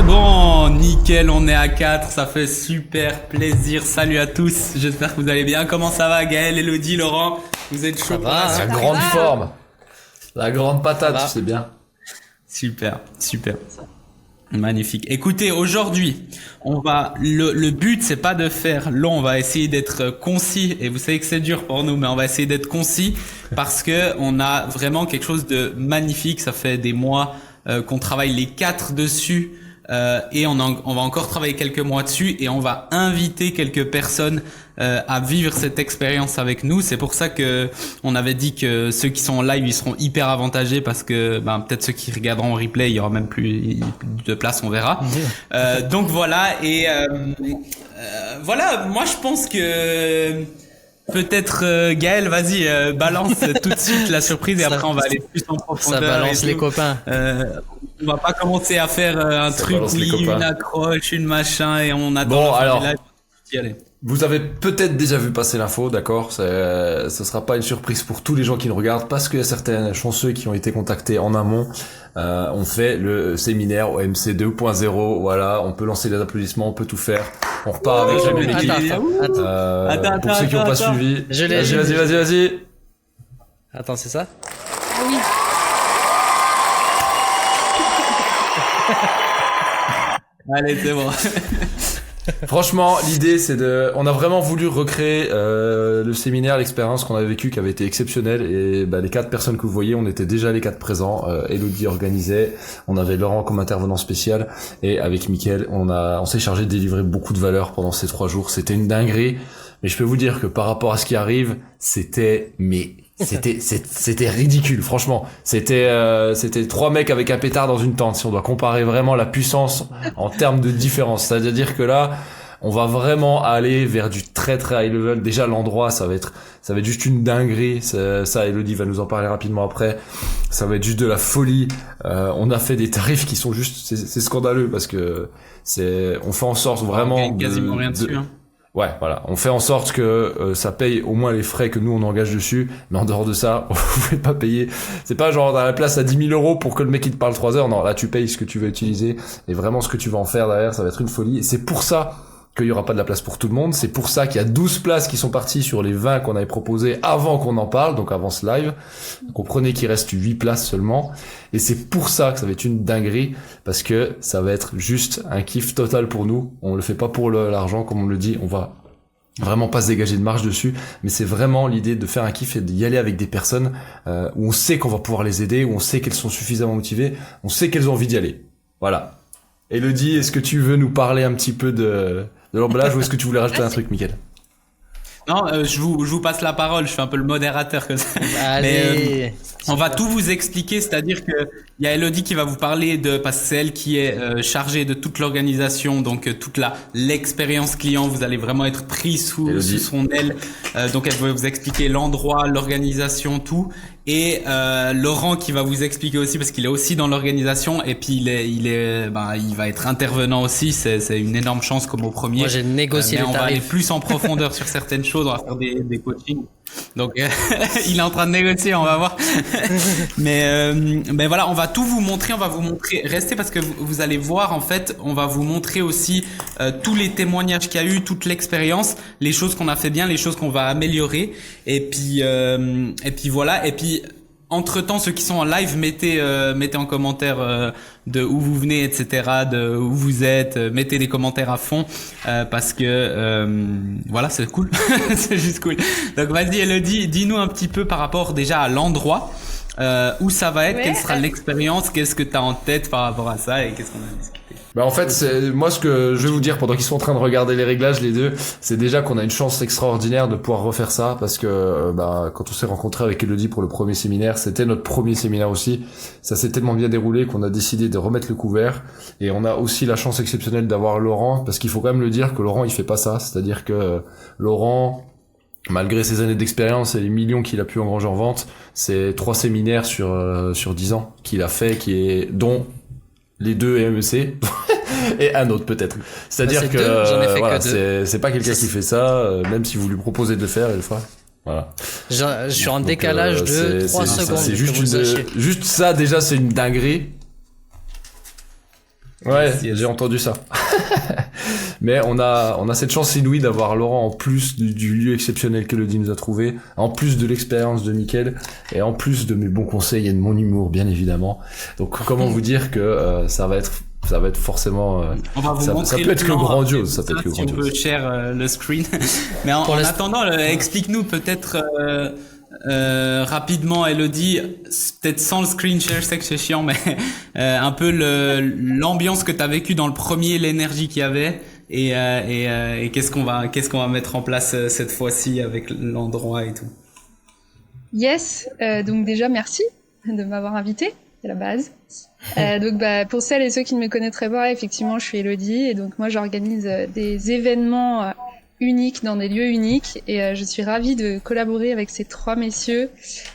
Bon, nickel, on est à 4, ça fait super plaisir. Salut à tous, j'espère que vous allez bien. Comment ça va, Gaël, Elodie, Laurent? Vous êtes chaud? La grande forme. La grande patate, tu sais bien. Super. Magnifique. Écoutez, aujourd'hui, le but, c'est pas de faire long, on va essayer d'être concis, et vous savez que c'est dur pour nous, mais on va essayer d'être concis, parce que on a vraiment quelque chose de magnifique. Ça fait des mois qu'on travaille les 4 dessus, et on va encore travailler quelques mois dessus, et on va inviter quelques personnes à vivre cette expérience avec nous. C'est pour ça que on avait dit que ceux qui sont en live, ils seront hyper avantagés, parce que peut-être ceux qui regarderont en replay, il y aura même plus de place, on verra. Donc voilà, et voilà, moi je pense que peut-être Gaël, vas-y, balance tout de suite la surprise, et après on va aller plus en profondeur. Ça balance les copains. On va pas commencer à faire un truc, une accroche, une machin, et on attend. Bon, alors, y aller. Vous avez peut-être déjà vu passer l'info, d'accord? Ce sera pas une surprise pour tous les gens qui nous regardent, parce qu'il y a certains chanceux qui ont été contactés en amont. On fait le séminaire OMC 2.0, voilà, on peut lancer les applaudissements, on peut tout faire. On repart avec la même équipe. Pour ceux qui n'ont pas suivi. Vas-y. Attends, c'est ça? Ah oui. Allez, c'est bon. Franchement, l'idée c'est on a vraiment voulu recréer le séminaire, l'expérience qu'on a vécue qui avait été exceptionnelle, et les 4 personnes que vous voyez, on était déjà les 4 présents. Elodie organisait, on avait Laurent comme intervenant spécial, et avec Mickaël, on s'est chargé de délivrer beaucoup de valeur pendant ces 3 jours. C'était une dinguerie, mais je peux vous dire que par rapport à ce qui arrive, c'était ridicule, franchement. C'était 3 mecs avec un pétard dans une tente, si on doit comparer vraiment la puissance en termes de différence. C'est-à-dire que là, on va vraiment aller vers du très très high level. Déjà, l'endroit, ça va être juste une dinguerie. Ça, Elodie va nous en parler rapidement après. Ça va être juste de la folie. On a fait des tarifs qui sont juste, c'est scandaleux, parce que on fait en sorte vraiment on gagne quasiment rien dessus, hein. Ouais, voilà. On fait en sorte que ça paye au moins les frais que nous on engage dessus, mais en dehors de ça, vous pouvez pas payer. C'est pas genre dans la place à 10 000 euros pour que le mec il te parle 3 heures. Non, là tu payes ce que tu veux utiliser, et vraiment ce que tu vas en faire derrière, ça va être une folie. Et c'est pour ça qu'il y aura pas de la place pour tout le monde. C'est pour ça qu'il y a 12 places qui sont parties sur les 20 qu'on avait proposées avant qu'on en parle, donc avant ce live. Comprenez qu'il reste 8 places seulement. Et c'est pour ça que ça va être une dinguerie, parce que ça va être juste un kiff total pour nous. On le fait pas pour l'argent, comme on le dit. On va vraiment pas se dégager de marge dessus, mais c'est vraiment l'idée de faire un kiff et d'y aller avec des personnes où on sait qu'on va pouvoir les aider, où on sait qu'elles sont suffisamment motivées, on sait qu'elles ont envie d'y aller. Voilà. Elodie, est-ce que tu veux nous parler un petit peu de l'emballage, ou est-ce que tu voulais rajouter un truc, Mickaël? Non, je vous passe la parole, je fais un peu le modérateur comme ça. Allez. On va tout vous expliquer, c'est-à-dire que il y a Elodie qui va vous parler parce que c'est elle qui est chargée de toute l'organisation, donc toute l'expérience client. Vous allez vraiment être pris sous son aile. Donc elle va vous expliquer l'endroit, l'organisation, tout. Et Laurent qui va vous expliquer aussi, parce qu'il est aussi dans l'organisation, et puis il va être intervenant aussi. C'est une énorme chance comme au premier. Moi j'ai négocié les tarifs. On va aller plus en profondeur sur certaines choses. On va faire des coachings. Donc il est en train de négocier, on va voir. mais voilà, on va tout vous montrer, on va vous montrer. Restez, parce que vous allez voir, en fait, on va vous montrer aussi tous les témoignages qu'il y a eu, toute l'expérience, les choses qu'on a fait bien, les choses qu'on va améliorer. Et puis voilà. Et puis entre-temps, ceux qui sont en live, mettez en commentaire de où vous venez, etc., de où vous êtes, mettez des commentaires à fond, parce que voilà, c'est cool. C'est juste cool. Donc vas-y Elodie, dis-nous un petit peu par rapport déjà à l'endroit, où ça va être, quelle sera l'expérience, qu'est-ce que tu as en tête par rapport à ça, et qu'est-ce qu'on a discuté. En fait, moi ce que je vais vous dire pendant qu'ils sont en train de regarder les réglages, les deux, c'est déjà qu'on a une chance extraordinaire de pouvoir refaire ça, parce que quand on s'est rencontré avec Elodie pour le premier séminaire, c'était notre premier séminaire aussi. Ça s'est tellement bien déroulé qu'on a décidé de remettre le couvert, et on a aussi la chance exceptionnelle d'avoir Laurent, parce qu'il faut quand même le dire que Laurent il fait pas ça, c'est-à-dire que Laurent, malgré ses années d'expérience et les millions qu'il a pu engranger en vente, c'est 3 séminaires sur 10 ans qu'il a fait, dont les 2 MEC et un autre peut-être. C'est-à-dire que voilà, c'est pas quelqu'un qui fait ça, même si vous lui proposez de le faire, il le fera. Voilà. Je suis en décalage de 3 secondes. C'est juste ça déjà, c'est une dinguerie. Ouais, Yes. j'ai entendu ça. Mais on a cette chance inouïe d'avoir Laurent en plus du lieu exceptionnel qu'Elodie nous a trouvé, en plus de l'expérience de Mickaël, et en plus de mes bons conseils et de mon humour, bien évidemment. Donc, comment vous dire que ça va être forcément On va vous ça montrer peut être que plan, grandiose, ça peut être que si on grandiose. peut share le screen. Mais en attendant, explique-nous peut-être rapidement, Elodie, peut-être sans le screen share, je sais que c'est chiant, mais un peu l'ambiance que tu as vécue dans le premier, l'énergie qu'il y avait, et qu'est-ce qu'on va mettre en place cette fois-ci avec l'endroit et tout. Yes, donc déjà merci de m'avoir invité, c'est la base. Donc pour celles et ceux qui ne me connaîtraient pas, effectivement je suis Elodie et donc moi j'organise des événements uniques dans des lieux uniques et je suis ravie de collaborer avec ces trois messieurs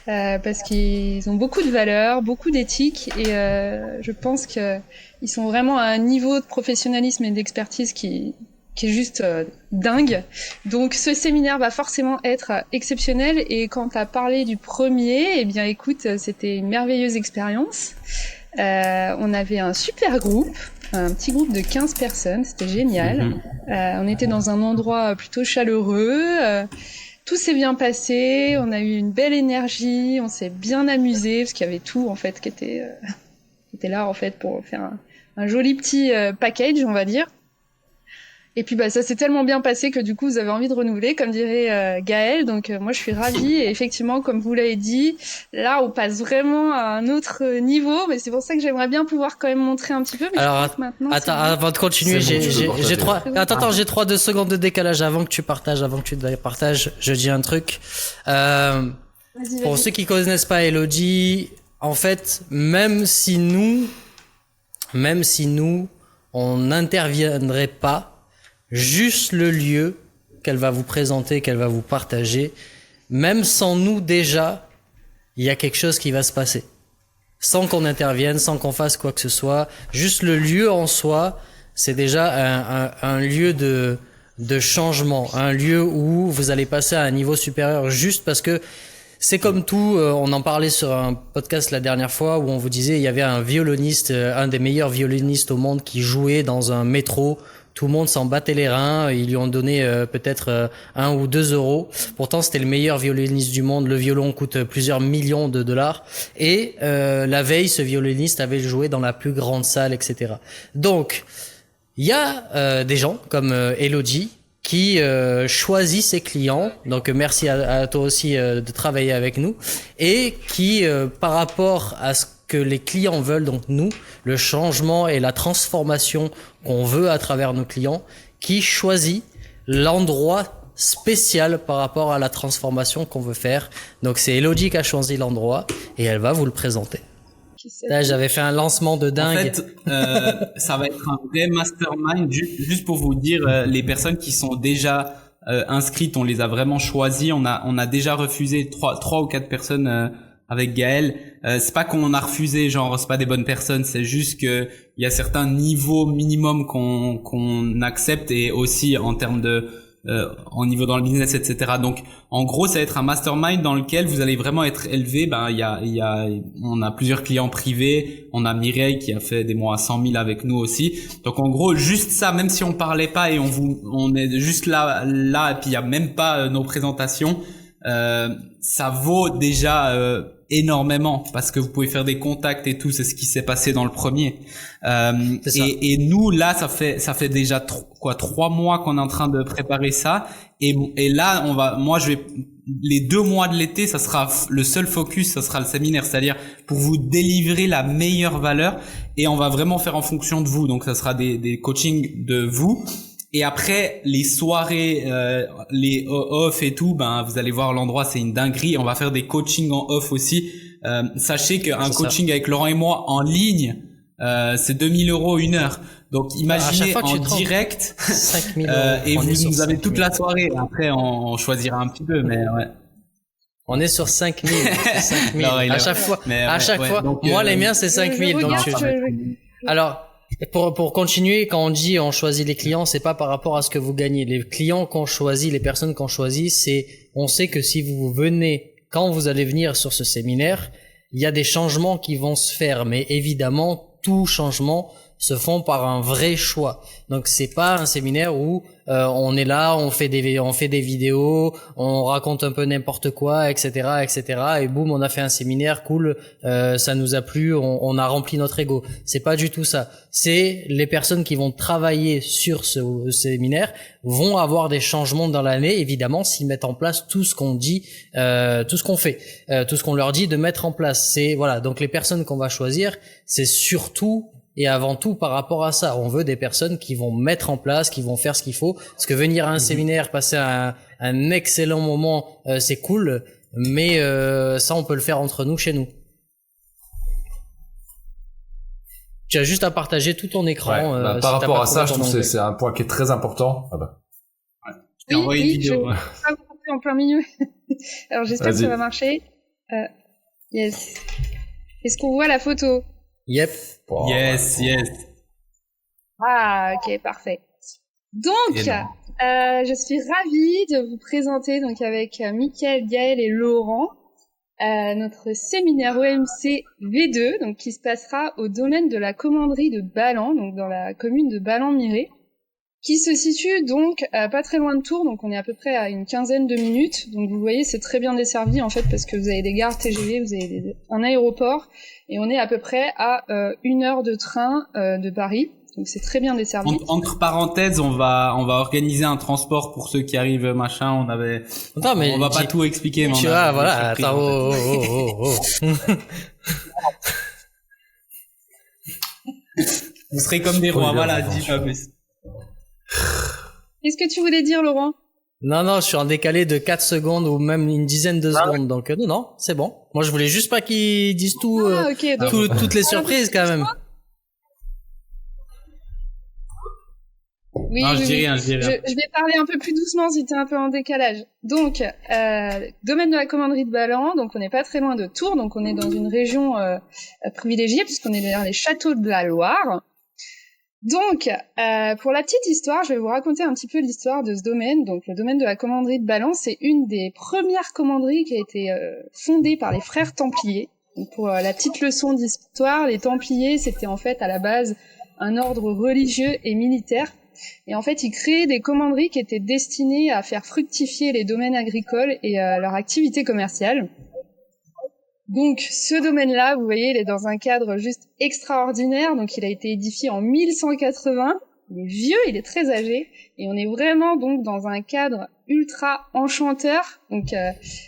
parce qu'ils ont beaucoup de valeurs, beaucoup d'éthique et je pense qu'ils sont vraiment à un niveau de professionnalisme et d'expertise qui est juste dingue. Donc ce séminaire va forcément être exceptionnel et quand tu as parlé du premier, eh bien écoute, c'était une merveilleuse expérience. On avait un super groupe, un petit groupe de 15 personnes, c'était génial. On était dans un endroit plutôt chaleureux, tout s'est bien passé, on a eu une belle énergie, on s'est bien amusé parce qu'il y avait tout en fait qui était là en fait pour faire un joli petit package, on va dire. Et puis ça s'est tellement bien passé que du coup vous avez envie de renouveler, comme dirait Gaël. Donc moi je suis ravie et effectivement comme vous l'avez dit, là on passe vraiment à un autre niveau. Mais c'est pour ça que j'aimerais bien pouvoir quand même montrer un petit peu. Mais alors je pense maintenant, attends, avant de continuer, j'ai 2 secondes de décalage avant que tu partages, je dis un truc. Vas-y. Pour ceux qui connaissent pas Elodie, en fait, même si nous on n'interviendrait pas, juste le lieu qu'elle va vous présenter, qu'elle va vous partager, même sans nous déjà, il y a quelque chose qui va se passer. Sans qu'on intervienne, sans qu'on fasse quoi que ce soit, juste le lieu en soi, c'est déjà un lieu de changement, un lieu où vous allez passer à un niveau supérieur juste parce que c'est comme tout, on en parlait sur un podcast la dernière fois où on vous disait il y avait un violoniste, un des meilleurs violonistes au monde qui jouait dans un métro. Tout le monde s'en battait les reins, ils lui ont donné peut-être 1 ou 2 euros. Pourtant, c'était le meilleur violoniste du monde. Le violon coûte plusieurs millions de dollars. Et la veille, ce violoniste avait joué dans la plus grande salle, etc. Donc, il y a des gens comme Elodie qui choisit ses clients. Donc, merci à toi aussi de travailler avec nous. Et qui, par rapport à ce que les clients veulent, donc nous, le changement et la transformation qu'on veut à travers nos clients, qui choisit l'endroit spécial par rapport à la transformation qu'on veut faire. Donc c'est Elodie qui a choisi l'endroit et elle va vous le présenter. Là, j'avais fait un lancement de dingue. En fait, ça va être un vrai mastermind. Juste pour vous dire, les personnes qui sont déjà inscrites, on les a vraiment choisies. On a déjà refusé 3 ou 4 personnes avec Gaël. C'est pas qu'on a refusé, genre c'est pas des bonnes personnes, c'est juste que il y a certains niveaux minimum qu'on accepte et aussi en termes de en niveau dans le business, etc. Donc en gros ça va être un mastermind dans lequel vous allez vraiment être élevé. On a plusieurs clients privés, on a Mireille qui a fait des mois à 100 000 avec nous aussi. Donc en gros juste ça, même si on parlait pas et on est juste là et puis il y a même pas nos présentations, ça vaut déjà énormément parce que vous pouvez faire des contacts et tout, c'est ce qui s'est passé dans le premier. Et nous là ça fait déjà 3 mois qu'on est en train de préparer ça et là les 2 mois de l'été, ça sera le seul focus, ça sera le séminaire, c'est-à-dire pour vous délivrer la meilleure valeur et on va vraiment faire en fonction de vous. Donc ça sera des coachings de vous. Et après, les soirées, les off et tout, vous allez voir l'endroit, c'est une dinguerie. On va faire des coachings en off aussi. Sachez qu'un coaching avec Laurent et moi en ligne, c'est 2000 € 1 heure. Donc imaginez en direct 5000 et vous avez toute la soirée. Après, on choisira un petit peu, mais ouais. On est sur 5000. 5000. Non, à chaque fois. Donc, moi, les miens, c'est 5000. Alors, pour continuer, quand on dit on choisit les clients, c'est pas par rapport à ce que vous gagnez. Les clients qu'on choisit, les personnes qu'on choisit, on sait que si vous venez, quand vous allez venir sur ce séminaire, il y a des changements qui vont se faire. Mais évidemment, tout changement se font par un vrai choix. Donc c'est pas un séminaire où on est là, on fait des vidéos, on raconte un peu n'importe quoi, etc., etc. Et boum, on a fait un séminaire cool, ça nous a plu, on a rempli notre ego. C'est pas du tout ça. C'est les personnes qui vont travailler sur ce séminaire vont avoir des changements dans l'année, évidemment, s'ils mettent en place tout ce qu'on dit, tout ce qu'on fait, tout ce qu'on leur dit de mettre en place. C'est voilà. Donc les personnes qu'on va choisir, c'est surtout et avant tout par rapport à ça. On veut des personnes qui vont mettre en place, qui vont faire ce qu'il faut. Parce que venir à un séminaire, passer un excellent moment, c'est cool, mais ça, on peut le faire entre nous, chez nous. Tu as juste à partager tout ton écran. Par si rapport pas à ça, je ton trouve que onglet. c'est un point qui est très important. Ah bah. Je t'ai envoyé une vidéo. Je vais pas vous couper en plein milieu. Alors j'espère que Vas-y. ça va marcher. Yes. Est-ce qu'on voit la photo? Yep. Bon, Yes, yes. Ah, ok, parfait. Donc, Énorme. je suis ravie de vous présenter donc avec Mickaël, Gaël et Laurent notre séminaire OMC V2, donc qui se passera au domaine de la commanderie de Ballan, donc dans la commune de Ballan-Miré, qui se situe donc pas très loin de Tours, donc on est à peu près à une quinzaine de minutes. Donc vous voyez, c'est très bien desservi en fait parce que vous avez des gares TGV, vous avez un aéroport, et on est à peu près à 1 heure de train de Paris. Donc c'est très bien desservi. Entre parenthèses, on va organiser un transport pour ceux qui arrivent, machin. Attends, mais on va pas tout expliquer, mais tu on a vois, des voilà. surprises, Attends, en fait. Vous serez comme des rois, voilà, dis pas plus. Qu'est-ce que tu voulais dire, Laurent? Non, je suis en décalé de 4 secondes ou même une dizaine de secondes. Donc non, c'est bon. Moi, je voulais juste pas qu'ils disent tout, Ah, ok. Donc, toutes les surprises quand même. oui, Non, je oui, dis oui. rien, je dis rien. Je vais parler un peu plus doucement si t'es un peu en décalage. Donc, domaine de la commanderie de Ballan, donc on n'est pas très loin de Tours, donc on est dans une région privilégiée puisqu'on est vers les châteaux de la Loire. Donc, pour la petite histoire, je vais vous raconter un petit peu l'histoire de ce domaine. Donc, le domaine de la commanderie de Ballan, c'est une des premières commanderies qui a été fondée par les frères Templiers. Donc, pour la petite leçon d'histoire, les Templiers, c'était en fait à la base un ordre religieux et militaire. Et en fait, ils créaient des commanderies qui étaient destinées à faire fructifier les domaines agricoles et leur activité commerciale. Donc, ce domaine-là, vous voyez, il est dans un cadre juste extraordinaire. Donc, il a été édifié en 1180. Il est vieux, il est très âgé. Et on est vraiment donc dans un cadre ultra enchanteur. Donc,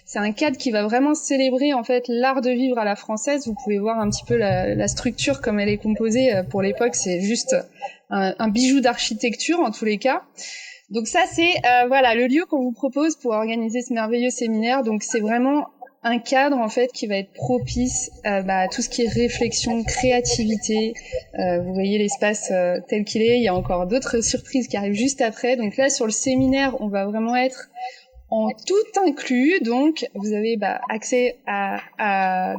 c'est un cadre qui va vraiment célébrer, en fait, l'art de vivre à la française. Vous pouvez voir un petit peu la structure, comme elle est composée. Pour l'époque, c'est juste un bijou d'architecture, en tous les cas. Donc ça, c'est voilà le lieu qu'on vous propose pour organiser ce merveilleux séminaire. Donc, c'est vraiment un cadre en fait qui va être propice à tout ce qui est réflexion, créativité. Vous voyez l'espace tel qu'il est. Il y a encore d'autres surprises qui arrivent juste après. Donc là sur le séminaire, on va vraiment être en tout inclus. Donc vous avez accès à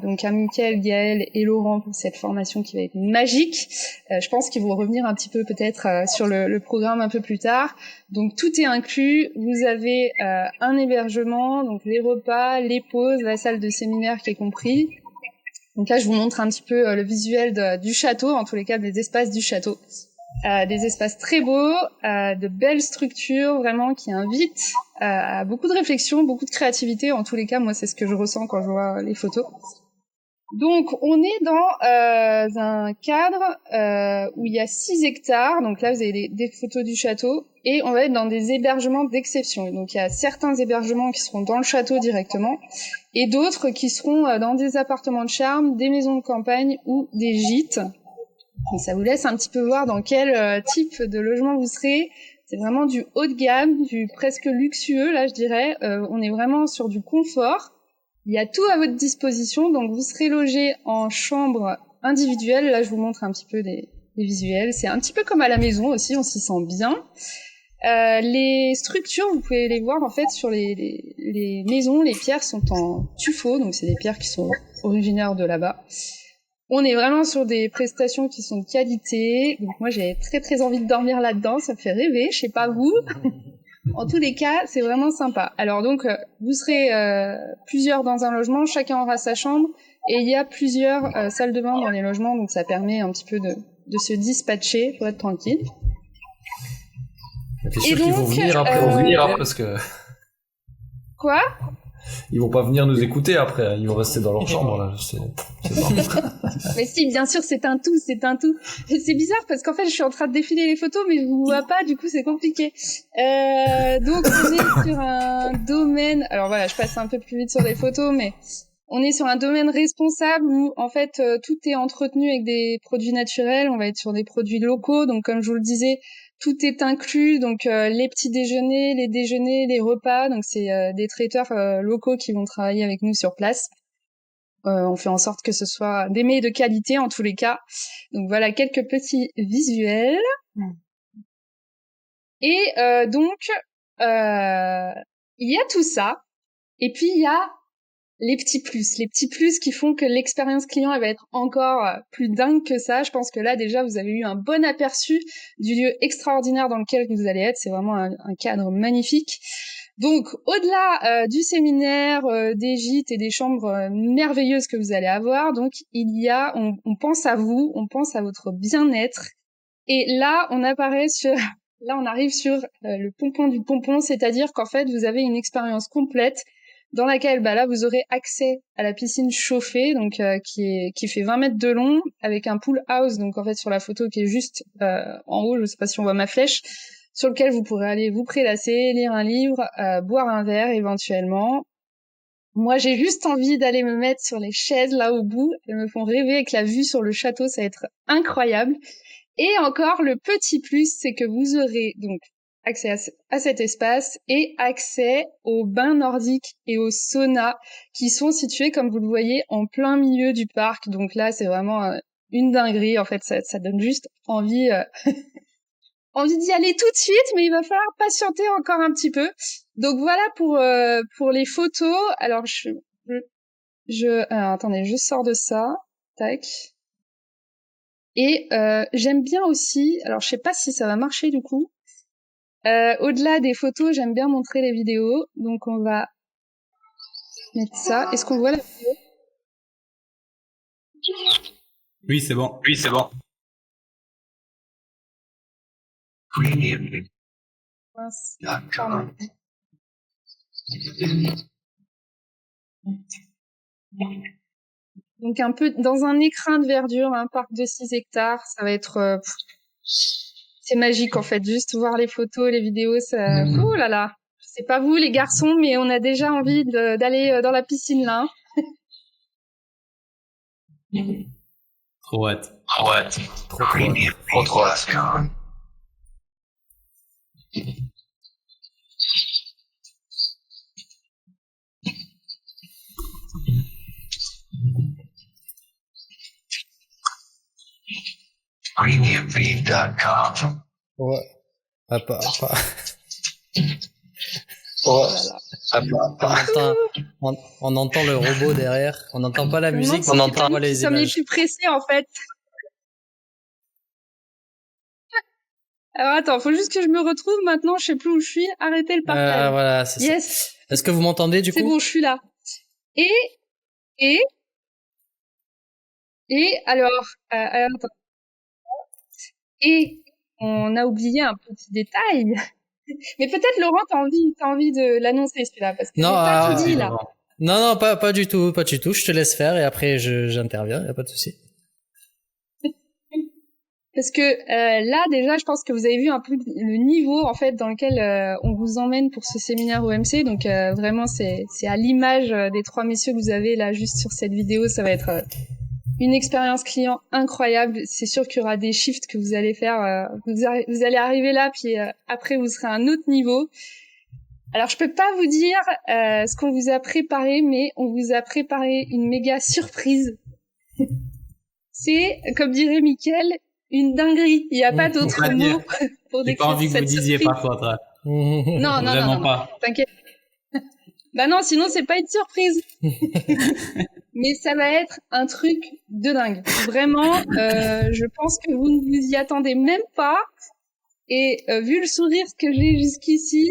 Mickaël, Gaël et Laurent pour cette formation qui va être magique. Je pense qu'ils vont revenir un petit peu peut-être sur le programme un peu plus tard. Donc tout est inclus. Vous avez un hébergement, donc les repas, les pauses, la salle de séminaire qui est compris. Donc là je vous montre un petit peu le visuel du château, en tous les cas des espaces du château. Des espaces très beaux, de belles structures vraiment qui invitent à beaucoup de réflexion, beaucoup de créativité. En tous les cas, moi, c'est ce que je ressens quand je vois les photos. Donc, on est dans un cadre où il y a 6 hectares. Donc là, vous avez des photos du château. Et on va être dans des hébergements d'exception. Donc, il y a certains hébergements qui seront dans le château directement et d'autres qui seront dans des appartements de charme, des maisons de campagne ou des gîtes. Donc ça vous laisse un petit peu voir dans quel type de logement vous serez. C'est vraiment du haut de gamme, du presque luxueux, là je dirais. On est vraiment sur du confort. Il y a tout à votre disposition, donc vous serez logé en chambre individuelle. Là je vous montre un petit peu des visuels. C'est un petit peu comme à la maison aussi, on s'y sent bien. Les structures, vous pouvez les voir en fait sur les maisons. Les pierres sont en tuffeau, donc c'est des pierres qui sont originaires de là-bas. On est vraiment sur des prestations qui sont de qualité. Donc moi, j'ai très très envie de dormir là-dedans. Ça me fait rêver. Je sais pas vous. En tous les cas, c'est vraiment sympa. Alors donc, vous serez plusieurs dans un logement. Chacun aura sa chambre. Et il y a plusieurs salles de bain dans les logements. Donc ça permet un petit peu de se dispatcher pour être tranquille. T'es Et sûr qu'ils vont donc, venir après parce que Quoi? ils vont pas venir nous écouter après, hein. Ils vont rester dans leur chambre là. C'est Mais si, bien sûr, c'est un tout. Et c'est bizarre parce qu'en fait, je suis en train de défiler les photos, mais je vous vois pas, du coup, c'est compliqué. Donc, on est sur un domaine. Alors voilà, je passe un peu plus vite sur les photos, mais on est sur un domaine responsable où, en fait, tout est entretenu avec des produits naturels. On va être sur des produits locaux. Donc, comme je vous le disais, tout est inclus. Donc, les petits déjeuners, les repas. Donc, c'est des traiteurs locaux qui vont travailler avec nous sur place. On fait en sorte que ce soit des mets de qualité en tous les cas. Donc voilà quelques petits visuels. Et donc il y a tout ça. Et puis il y a les petits plus qui font que l'expérience client elle va être encore plus dingue que ça. Je pense que là déjà vous avez eu un bon aperçu du lieu extraordinaire dans lequel vous allez être. C'est vraiment un cadre magnifique. Donc, au-delà du séminaire, des gîtes et des chambres merveilleuses que vous allez avoir, donc on pense à vous, on pense à votre bien-être. Et là, on arrive sur le pompon du pompon, c'est-à-dire qu'en fait, vous avez une expérience complète dans laquelle, là, vous aurez accès à la piscine chauffée, donc qui fait 20 mètres de long, avec un pool house, donc en fait sur la photo qui est juste en haut, je sais pas si on voit ma flèche, sur lequel vous pourrez aller vous prélasser, lire un livre, boire un verre éventuellement. Moi, j'ai juste envie d'aller me mettre sur les chaises là au bout. Elles me font rêver avec la vue sur le château, ça va être incroyable. Et encore, le petit plus, c'est que vous aurez donc accès à cet espace et accès aux bains nordiques et aux saunas qui sont situés, comme vous le voyez, en plein milieu du parc. Donc là, c'est vraiment une dinguerie. En fait, ça donne juste envie... envie d'y aller tout de suite, mais il va falloir patienter encore un petit peu. Donc voilà pour les photos. Alors alors, attendez, je sors de ça. Tac. Et j'aime bien aussi. Alors je sais pas si ça va marcher du coup. Au-delà des photos, j'aime bien montrer les vidéos. Donc on va mettre ça. Est-ce qu'on voit la vidéo? Oui, c'est bon. Mince. Pardon. Donc un peu dans un écrin de verdure, un parc de 6 hectares, ça va être c'est magique en fait, juste voir les photos, les vidéos, ça oh là là. C'est pas vous les garçons, mais on a déjà envie d'aller dans la piscine là. Trop hâte. trop hâte. Premiumfeed.com. Ouais. On entend le robot derrière. On n'entend pas la musique, on entend pas les Nous sommes les images. plus pressés en fait. Alors attends, faut juste que je me retrouve maintenant, je sais plus où je suis. Arrêtez le partage. Voilà, c'est ça. Yes, Est-ce que vous m'entendez du coup? c'est bon, je suis là. Et alors, attends. Et on a oublié un petit détail. Mais peut-être Laurent, t'as envie de l'annoncer celui-là parce que Non, j'ai pas tout dit là. Non, pas du tout. Je te laisse faire et après j'interviens, y a pas de souci. Parce que là déjà, je pense que vous avez vu un peu le niveau en fait dans lequel on vous emmène pour ce séminaire OMC. Donc vraiment, c'est à l'image des 3 messieurs que vous avez là juste sur cette vidéo. Ça va être une expérience client incroyable. C'est sûr qu'il y aura des shifts que vous allez faire. Vous allez arriver là, puis après vous serez à un autre niveau. Alors je peux pas vous dire ce qu'on vous a préparé, mais on vous a préparé une méga surprise. C'est, comme dirait Mickaël, une dinguerie. Il n'y a pas d'autre mot pour J'ai pas décrire envie que vous cette disiez surprise. par contre. Non, Vraiment pas. T'inquiète. Bah non, sinon c'est pas une surprise. Mais ça va être un truc de dingue. Vraiment, je pense que vous ne vous y attendez même pas. Et vu le sourire que j'ai jusqu'ici,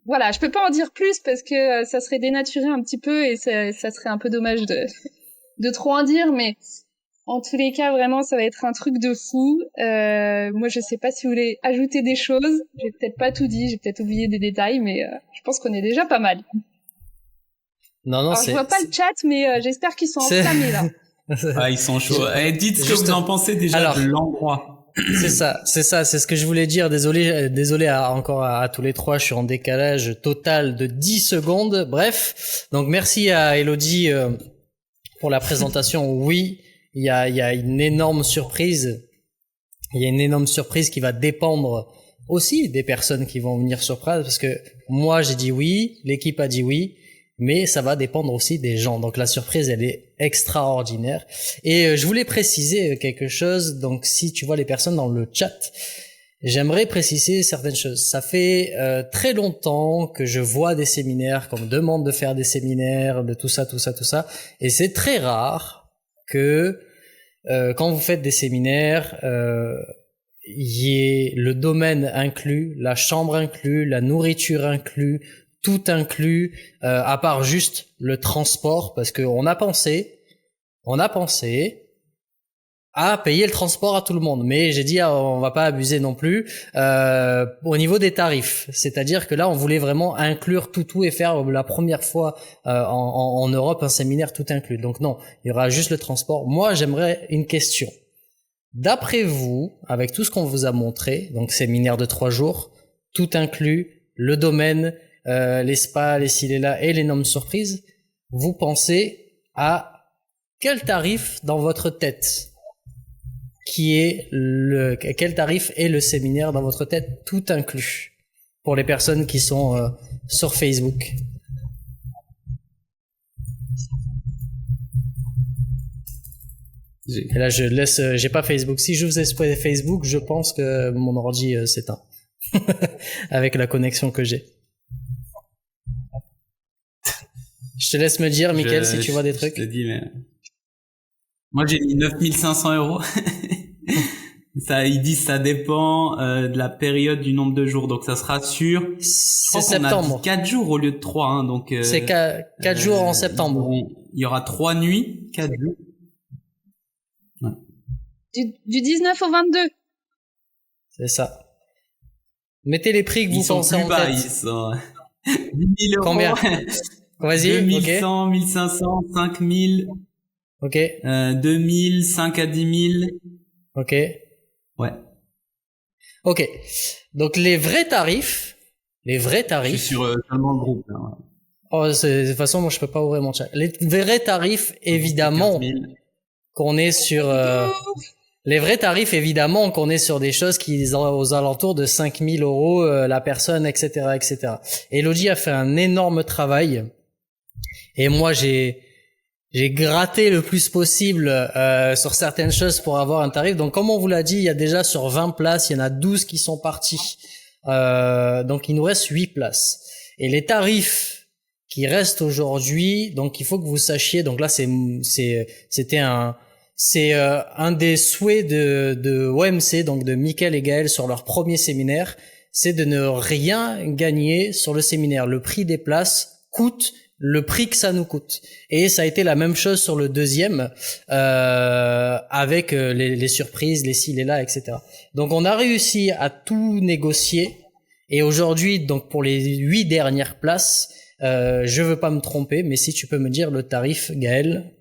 voilà, je peux pas en dire plus parce que ça serait dénaturé un petit peu et ça serait un peu dommage de trop en dire. Mais En tous les cas, vraiment, ça va être un truc de fou. Moi, je sais pas si vous voulez ajouter des choses. J'ai peut-être pas tout dit, j'ai peut-être oublié des détails, mais je pense qu'on est déjà pas mal. Non, Alors, je vois pas le chat, mais j'espère qu'ils sont enflammés là. Ah, ils sont chauds. Dites ce que vous en pensez déjà de l'endroit. C'est ce que je voulais dire. Désolé encore à tous les trois, je suis en décalage total de 10 secondes. Bref, donc merci à Elodie pour la présentation. Oui, il y a une énorme surprise. Il y a une énorme surprise qui va dépendre aussi des personnes qui vont venir sur place, parce que moi j'ai dit oui, l'équipe a dit oui, mais ça va dépendre aussi des gens. Donc la surprise, elle est extraordinaire. Et je voulais préciser quelque chose. Donc si tu vois les personnes dans le chat, j'aimerais préciser certaines choses. Ça fait très longtemps que je vois des séminaires, qu'on me demande de faire des séminaires, de tout ça. Et c'est très rare que quand vous faites des séminaires, y ait le domaine inclus, la chambre inclus, la nourriture inclus, tout inclus, à part juste le transport, parce que on a pensé à payer le transport à tout le monde, mais j'ai dit on va pas abuser non plus au niveau des tarifs. C'est-à-dire que là on voulait vraiment inclure tout et faire la première fois en Europe un séminaire tout inclus. Donc non, il y aura juste le transport. Moi j'aimerais une question. D'après vous, avec tout ce qu'on vous a montré, donc séminaire de 3 jours, tout inclus, le domaine, les spas, les ci, les là et les normes surprises, vous pensez à quel tarif dans votre tête quel tarif est le séminaire dans votre tête tout inclus pour les personnes qui sont sur Facebook? Et là je laisse, j'ai pas Facebook. Si je faisais Facebook, je pense que mon ordi s'éteint avec la connexion que j'ai. Je te laisse me dire, Mickaël, si tu vois des trucs. Je te dis, mais moi j'ai mis 9500 €. Ça, ils disent ça dépend de la période, du nombre de jours, donc ça sera sûr. C'est septembre. 4 jours au lieu de 3, hein, donc. C'est 4 jours en septembre. Il y aura 3 nuits, 4 jours. Ouais. Du 19 au 22. C'est ça. Mettez les prix que vous pensez en tête. Ils sont 10 000 €. Combien? Vas-y. 2100, 1500, 5000. Ok. 2000, 5 à 10 000. Ok. Ouais. Ok. Donc les vrais tarifs. Je suis sur seulement le groupe. Là, ouais. Oh, de toute façon, moi je peux pas ouvrir mon chat. Les vrais tarifs, évidemment, qu'on est sur. Les vrais tarifs, évidemment, qu'on est sur des choses qui sont aux alentours de 5 000 € la personne, etc., etc. Elodie a fait un énorme travail. Et moi, j'ai gratté le plus possible sur certaines choses pour avoir un tarif. Donc, comme on vous l'a dit, il y a déjà sur 20 places, il y en a 12 qui sont partis. Donc, il nous reste 8 places. Et les tarifs qui restent aujourd'hui, donc il faut que vous sachiez. Donc là, c'était un des souhaits de OMC, donc de Mickaël et Gaël sur leur premier séminaire, c'est de ne rien gagner sur le séminaire. Le prix des places coûte le prix que ça nous coûte. Et ça a été la même chose sur le deuxième, avec les surprises, les ci, les là, etc. Donc on a réussi à tout négocier. Et aujourd'hui, donc pour les 8 dernières places, je veux pas me tromper, mais si tu peux me dire le tarif, Gaël.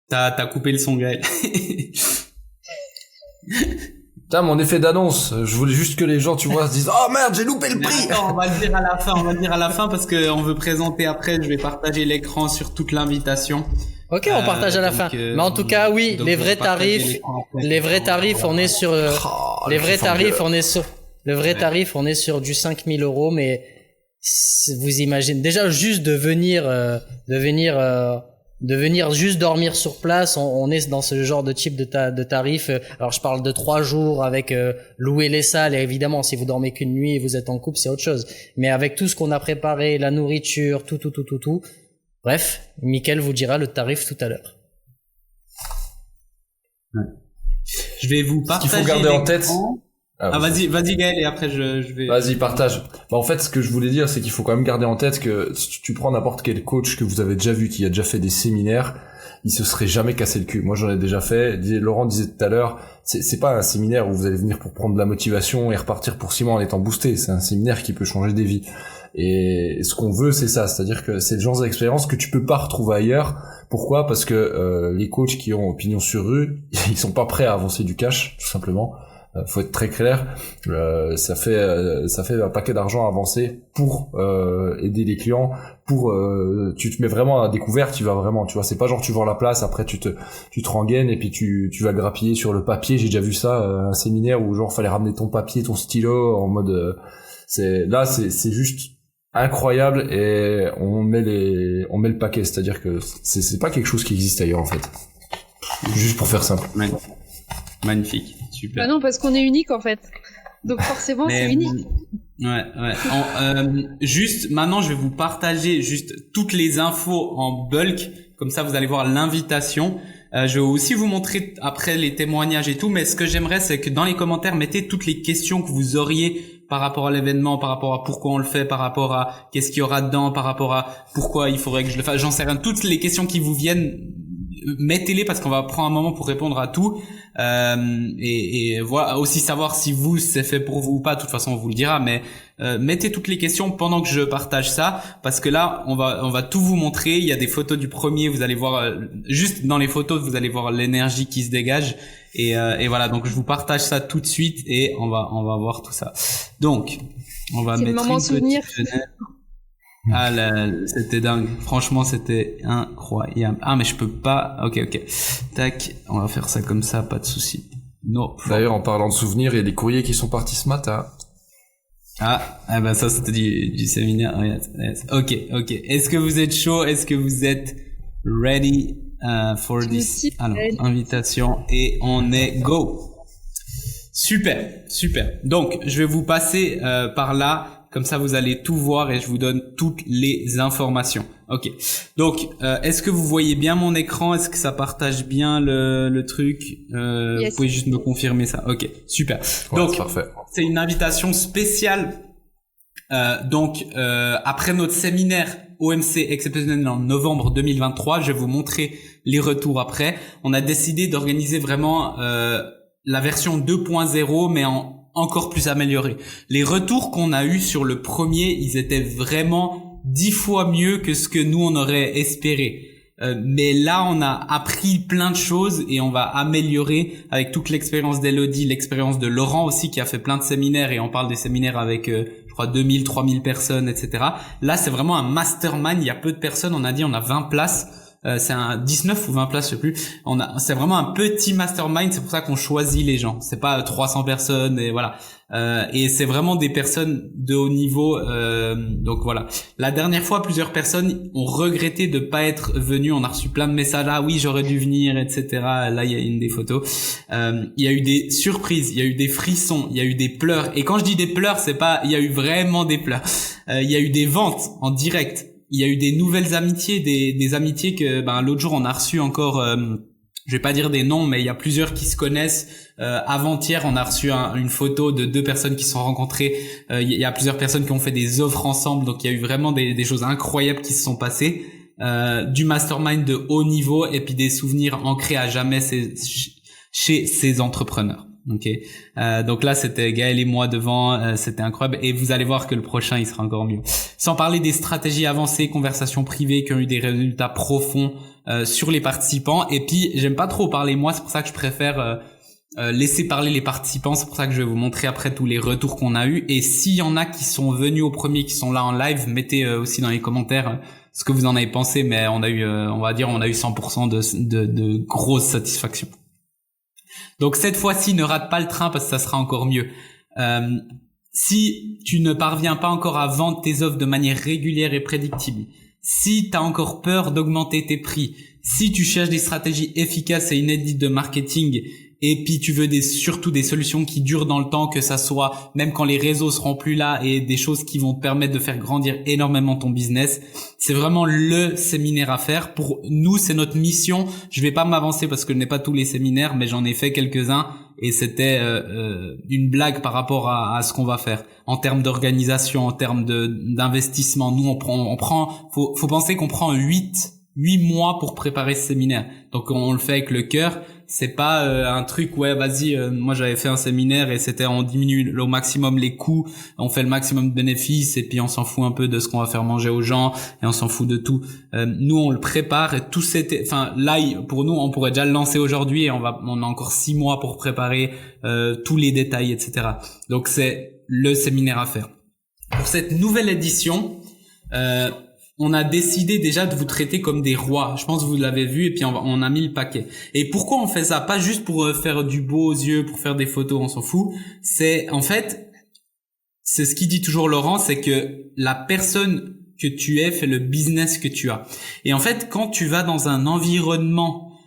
T'as coupé le son, Gaël. Putain, mon effet d'annonce. Je voulais juste que les gens, tu vois, se disent, oh merde, j'ai loupé le prix. Attends, on va le dire à la fin, parce que on veut présenter après. Je vais partager l'écran sur toute l'invitation. Ok, on partage à la fin. Mais en tout cas, oui, les vrais tarifs, on est sur, le vrai tarif, on est sur du 5 000 €, mais vous imaginez, déjà, juste de venir juste dormir sur place, on est dans ce genre de type de tarif. Alors je parle de 3 jours avec louer les salles, et évidemment si vous dormez qu'une nuit et vous êtes en couple, c'est autre chose. Mais avec tout ce qu'on a préparé, la nourriture, tout. Bref, Mickaël vous dira le tarif tout à l'heure. Ouais. Je vais vous partager. Ce qu'il faut garder en tête. Vas-y Gaël, et après je vais... Vas-y, partage. En fait, ce que je voulais dire, c'est qu'il faut quand même garder en tête que si tu prends n'importe quel coach que vous avez déjà vu, qui a déjà fait des séminaires, il se serait jamais cassé le cul. Moi, j'en ai déjà fait. Laurent disait tout à l'heure, c'est pas un séminaire où vous allez venir pour prendre de la motivation et repartir pour 6 mois en étant boosté. C'est un séminaire qui peut changer des vies. Et ce qu'on veut, c'est ça. C'est-à-dire que c'est le genre d'expérience que tu peux pas retrouver ailleurs. Pourquoi? Parce que les coachs qui ont opinion sur eux, ils sont pas prêts à avancer du cash, tout simplement. Faut être très clair. Ça fait un paquet d'argent à avancer pour aider les clients. Tu te mets vraiment à découvert, tu vas vraiment, tu vois, c'est pas genre tu vends la place, après tu te rengaines et puis tu vas grappiller sur le papier. J'ai déjà vu ça, un séminaire où genre fallait ramener ton papier, ton stylo en mode c'est juste incroyable, et on met le paquet, c'est-à-dire que c'est pas quelque chose qui existe ailleurs en fait. Juste pour faire simple. Magnifique, super. Bah non, parce qu'on est unique en fait. Donc forcément, c'est unique. Ouais. Juste, maintenant, je vais vous partager juste toutes les infos en bulk. Comme ça, vous allez voir l'invitation. Je vais aussi vous montrer après les témoignages et tout. Mais ce que j'aimerais, c'est que dans les commentaires, mettez toutes les questions que vous auriez par rapport à l'événement, par rapport à pourquoi on le fait, par rapport à qu'est-ce qu'il y aura dedans, par rapport à pourquoi il faudrait que je le fasse. J'en sais rien. Toutes les questions qui vous viennent, mettez-les parce qu'on va prendre un moment pour répondre à tout. Et voilà, aussi savoir si vous c'est fait pour vous ou pas. De toute façon on vous le dira, mais mettez toutes les questions pendant que je partage ça, parce que là on va tout vous montrer. Il y a des photos du premier, vous allez voir juste dans les photos, vous allez voir l'énergie qui se dégage, et voilà, donc je vous partage ça tout de suite et on va voir tout ça. Donc on va c'est mettre le moment une souvenir. petite fenêtre. Ah là, c'était dingue. Franchement, c'était incroyable. Ah, mais je peux pas. Ok. Tac, on va faire ça comme ça, pas de souci. Non. D'ailleurs, en parlant de souvenirs, il y a des courriers qui sont partis ce matin. Ah ben ça c'était du séminaire. Yes. Ok. Est-ce que vous êtes chaud? Est-ce que vous êtes ready for this? Alors, invitation et on est go. Super. Donc, je vais vous passer par là. Comme ça, vous allez tout voir et je vous donne toutes les informations. Ok. Donc, est-ce que vous voyez bien mon écran? Est-ce que ça partage bien le truc? Yes. Vous pouvez juste me confirmer ça. Ok, super. Ouais, donc, c'est parfait. C'est une invitation spéciale. Après notre séminaire OMC exceptionnel en novembre 2023, je vais vous montrer les retours après. On a décidé d'organiser vraiment la version 2.0, mais encore plus amélioré. Les retours qu'on a eu sur le premier, ils étaient vraiment 10 fois mieux que ce que nous on aurait espéré. Mais là, on a appris plein de choses et on va améliorer avec toute l'expérience d'Elodie, l'expérience de Laurent aussi qui a fait plein de séminaires, et on parle des séminaires avec je crois 2000, 3000 personnes, etc. Là, c'est vraiment un mastermind. Il y a peu de personnes. On a dit on a 20 places. C'est un 19 ou 20 places, je sais plus. C'est vraiment un petit mastermind. C'est pour ça qu'on choisit les gens. C'est pas 300 personnes et voilà. Et c'est vraiment des personnes de haut niveau. Donc voilà. La dernière fois, plusieurs personnes ont regretté de pas être venues. On a reçu plein de messages. Ah oui, j'aurais dû venir, etc. Là, il y a une des photos. Il y a eu des surprises. Il y a eu des frissons. Il y a eu des pleurs. Et quand je dis des pleurs, c'est pas. Il y a eu vraiment des pleurs. Il y a eu des ventes en direct. Il y a eu des nouvelles amitiés, des amitiés que l'autre jour on a reçu encore. Je vais pas dire des noms, mais il y a plusieurs qui se connaissent. Avant-hier, on a reçu une photo de 2 personnes qui se sont rencontrées. Il y a plusieurs personnes qui ont fait des offres ensemble, donc il y a eu vraiment des choses incroyables qui se sont passées. Du mastermind de haut niveau et puis des souvenirs ancrés à jamais chez ces entrepreneurs. Ok, donc là c'était Gaël et moi devant, c'était incroyable, et vous allez voir que le prochain il sera encore mieux. Sans parler des stratégies avancées, conversations privées qui ont eu des résultats profonds sur les participants. Et puis j'aime pas trop parler moi, c'est pour ça que je préfère laisser parler les participants. C'est pour ça que je vais vous montrer après tous les retours qu'on a eu. Et s'il y en a qui sont venus au premier, qui sont là en live, mettez aussi dans les commentaires ce que vous en avez pensé. Mais on a eu, on va dire, on a eu 100% de grosse satisfaction. Donc cette fois-ci, ne rate pas le train parce que ça sera encore mieux. Si tu ne parviens pas encore à vendre tes offres de manière régulière et prédictible, si tu as encore peur d'augmenter tes prix, si tu cherches des stratégies efficaces et inédites de marketing et puis tu veux surtout des solutions qui durent dans le temps, que ça soit même quand les réseaux seront plus là, et des choses qui vont te permettre de faire grandir énormément ton business, c'est vraiment le séminaire à faire. Pour nous, c'est notre mission. Je vais pas m'avancer parce que je n'ai pas tous les séminaires, mais j'en ai fait quelques-uns, et c'était une blague par rapport à ce qu'on va faire en termes d'organisation, en termes d'investissement. Nous, faut penser qu'on prend 8 mois pour préparer ce séminaire. Donc on le fait avec le cœur. C'est pas un truc vas-y, moi j'avais fait un séminaire et c'était on diminue au maximum les coûts, on fait le maximum de bénéfices et puis on s'en fout un peu de ce qu'on va faire manger aux gens et on s'en fout de tout. Nous on le prépare, et tout là pour nous on pourrait déjà le lancer aujourd'hui, et on a encore 6 mois pour préparer tous les détails, etc. Donc c'est le séminaire à faire. Pour cette nouvelle édition, on a décidé déjà de vous traiter comme des rois. Je pense que vous l'avez vu, et puis on a mis le paquet. Et pourquoi on fait ça? Pas juste pour faire du beau aux yeux, pour faire des photos, on s'en fout. C'est ce qu'il dit toujours Laurent, c'est que la personne que tu es fait le business que tu as. Et en fait, quand tu vas dans un environnement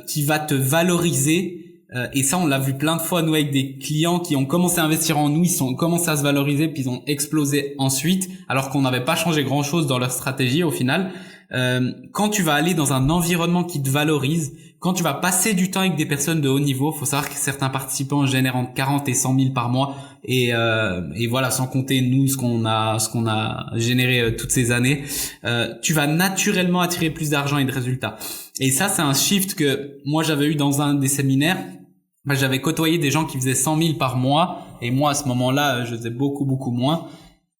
qui va te valoriser, et ça on l'a vu plein de fois nous avec des clients qui ont commencé à investir en nous, ils ont commencé à se valoriser puis ils ont explosé ensuite, alors qu'on n'avait pas changé grand chose dans leur stratégie au final. Quand tu vas aller dans un environnement qui te valorise, quand tu vas passer du temps avec des personnes de haut niveau, faut savoir que certains participants génèrent entre 40 et 100 000 par mois, et voilà, sans compter nous ce qu'on a généré toutes ces années, tu vas naturellement attirer plus d'argent et de résultats. Et ça, c'est un shift que moi j'avais eu dans un des séminaires. J'avais côtoyé des gens qui faisaient 100 000 par mois, et moi à ce moment-là je faisais beaucoup moins.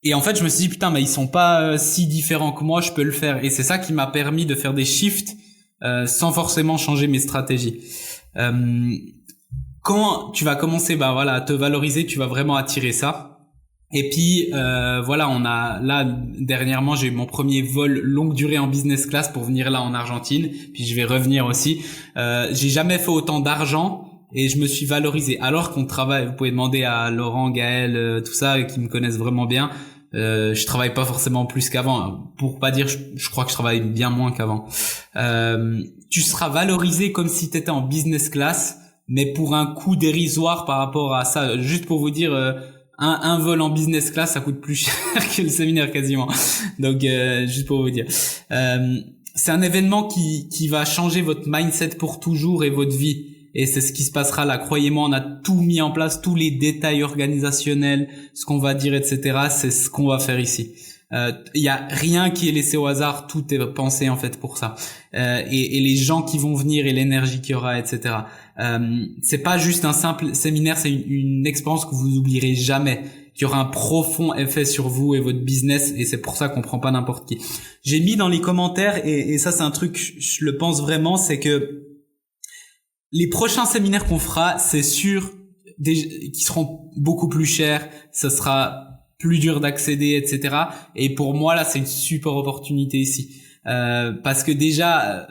Et en fait je me suis dit putain, mais ils sont pas si différents que moi, je peux le faire. Et c'est ça qui m'a permis de faire des shifts sans forcément changer mes stratégies. Quand tu vas commencer à te valoriser, tu vas vraiment attirer ça. Et puis dernièrement j'ai eu mon premier vol longue durée en business class pour venir là en Argentine, puis je vais revenir aussi. J'ai jamais fait autant d'argent et je me suis valorisé, alors qu'on travaille. Vous pouvez demander à Laurent, Gaël, tout ça, qui me connaissent vraiment bien. Je travaille pas forcément plus qu'avant, pour pas dire je crois que je travaille bien moins qu'avant. Tu seras valorisé comme si t'étais en business class, mais pour un coût dérisoire par rapport à ça. Juste pour vous dire, un vol en business class ça coûte plus cher que le séminaire quasiment. Donc juste pour vous dire, c'est un événement qui va changer votre mindset pour toujours et votre vie. Et c'est ce qui se passera là. Croyez-moi, on a tout mis en place, tous les détails organisationnels, ce qu'on va dire, etc. C'est ce qu'on va faire ici. Il y a rien qui est laissé au hasard, tout est pensé en fait pour ça. Et les gens qui vont venir et l'énergie qu'il y aura, etc. C'est pas juste un simple séminaire, c'est une expérience que vous oublierez jamais, qui aura un profond effet sur vous et votre business, et c'est pour ça qu'on prend pas n'importe qui. J'ai mis dans les commentaires, et ça c'est un truc, je le pense vraiment, c'est que les prochains séminaires qu'on fera, c'est sûr, qui seront beaucoup plus chers, ça sera plus dur d'accéder, etc. Et pour moi, là, c'est une super opportunité ici. Parce que déjà,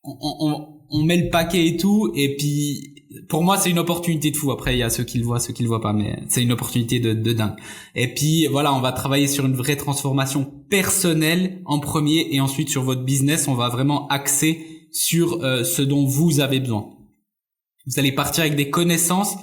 on met le paquet et tout, et puis, pour moi, c'est une opportunité de fou. Après, il y a ceux qui le voient, ceux qui le voient pas, mais c'est une opportunité de dingue. Et puis, voilà, on va travailler sur une vraie transformation personnelle en premier, et ensuite sur votre business, on va vraiment axer sur ce dont vous avez besoin. Vous allez partir avec des connaissances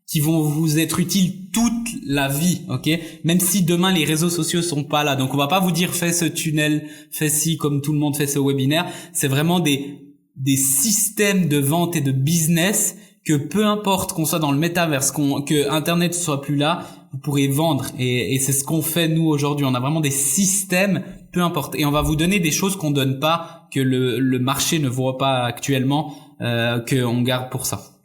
qui vont vous être utiles toute la vie, ok? Même si demain les réseaux sociaux sont pas là. Donc on va pas vous dire fais ce tunnel, fais ci comme tout le monde fait ce webinaire. C'est vraiment des systèmes de vente et de business que peu importe qu'on soit dans le métaverse, que Internet soit plus là, vous pourrez vendre. Et c'est ce qu'on fait nous aujourd'hui. On a vraiment des systèmes, peu importe. Et on va vous donner des choses qu'on donne pas, que le marché ne voit pas actuellement, qu'on garde pour ça.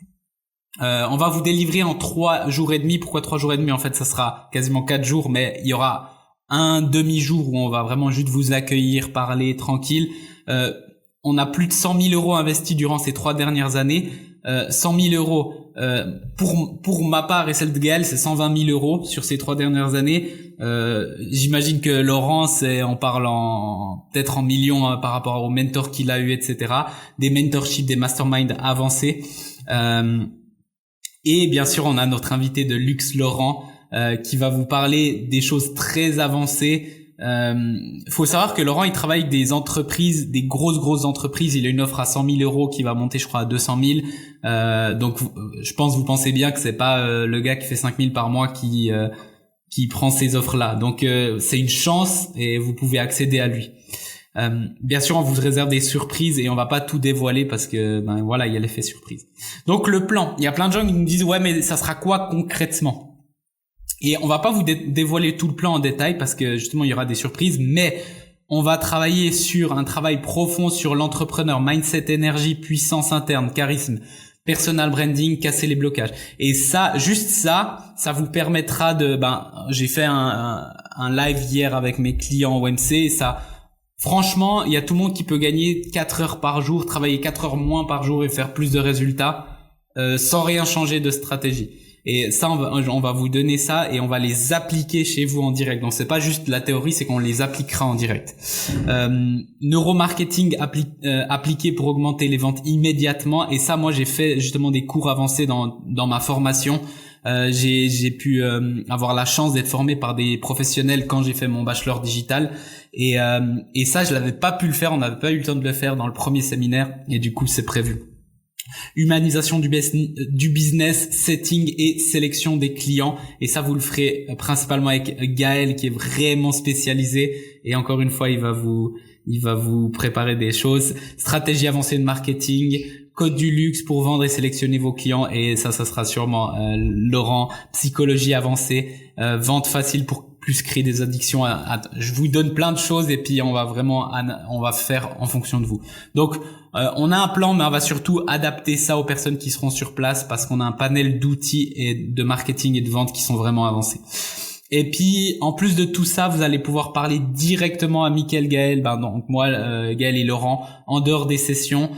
On va vous délivrer en 3 jours et demi. Pourquoi 3 jours et demi? En fait, ça sera quasiment 4 jours, mais il y aura un demi-jour où on va vraiment juste vous accueillir, parler tranquille. On a plus de 100 000 euros investis durant ces 3 dernières années. 100 000 euros pour ma part et celle de Gaël, c'est 120 000 euros sur ces 3 dernières années. J'imagine que Laurent, on parle peut-être en millions par rapport aux mentors qu'il a eu, etc. Des mentorships, des masterminds avancés. Et bien sûr, on a notre invité de luxe, Laurent, qui va vous parler des choses très avancées, Faut savoir que Laurent, il travaille avec des entreprises, des grosses entreprises. Il a une offre à 100 000 euros qui va monter, je crois, à 200 000. Donc, je pense, vous pensez bien que c'est pas le gars qui fait 5 000 par mois qui prend ces offres-là. Donc, c'est une chance et vous pouvez accéder à lui. Bien sûr, on vous réserve des surprises et on va pas tout dévoiler parce que, voilà, il y a l'effet surprise. Donc, le plan. Il y a plein de gens qui nous disent, ouais, mais ça sera quoi concrètement? Et on va pas vous dévoiler tout le plan en détail parce que justement il y aura des surprises, mais on va travailler sur un travail profond sur l'entrepreneur, mindset, énergie, puissance interne, charisme, personal branding, casser les blocages. Et ça, juste ça vous permettra de, j'ai fait un live hier avec mes clients OMC et ça, franchement, il y a tout le monde qui peut gagner 4 heures par jour, travailler 4 heures moins par jour et faire plus de résultats, sans rien changer de stratégie. Et ça, on va vous donner ça et on va les appliquer chez vous en direct. Donc c'est pas juste la théorie, c'est qu'on les appliquera en direct. Neuromarketing appliqué pour augmenter les ventes immédiatement. Et ça, moi, j'ai fait justement des cours avancés dans ma formation. J'ai pu avoir la chance d'être formé par des professionnels quand j'ai fait mon bachelor digital. Et ça, je l'avais pas pu le faire. On n'avait pas eu le temps de le faire dans le premier séminaire. Et du coup, c'est prévu. Humanisation du business, setting et sélection des clients. Et ça, vous le ferez principalement avec Gaël, qui est vraiment spécialisé. Et encore une fois, il va vous préparer des choses. Stratégie avancée de marketing, code du luxe pour vendre et sélectionner vos clients. Et ça sera sûrement Laurent. Psychologie avancée, vente facile pour plus créer des addictions. Je vous donne plein de choses et puis on va faire en fonction de vous. Donc, on a un plan, mais on va surtout adapter ça aux personnes qui seront sur place parce qu'on a un panel d'outils et de marketing et de vente qui sont vraiment avancés. Et puis, en plus de tout ça, vous allez pouvoir parler directement à Mickaël, Gaël, donc moi, Gaël et Laurent, en dehors des sessions,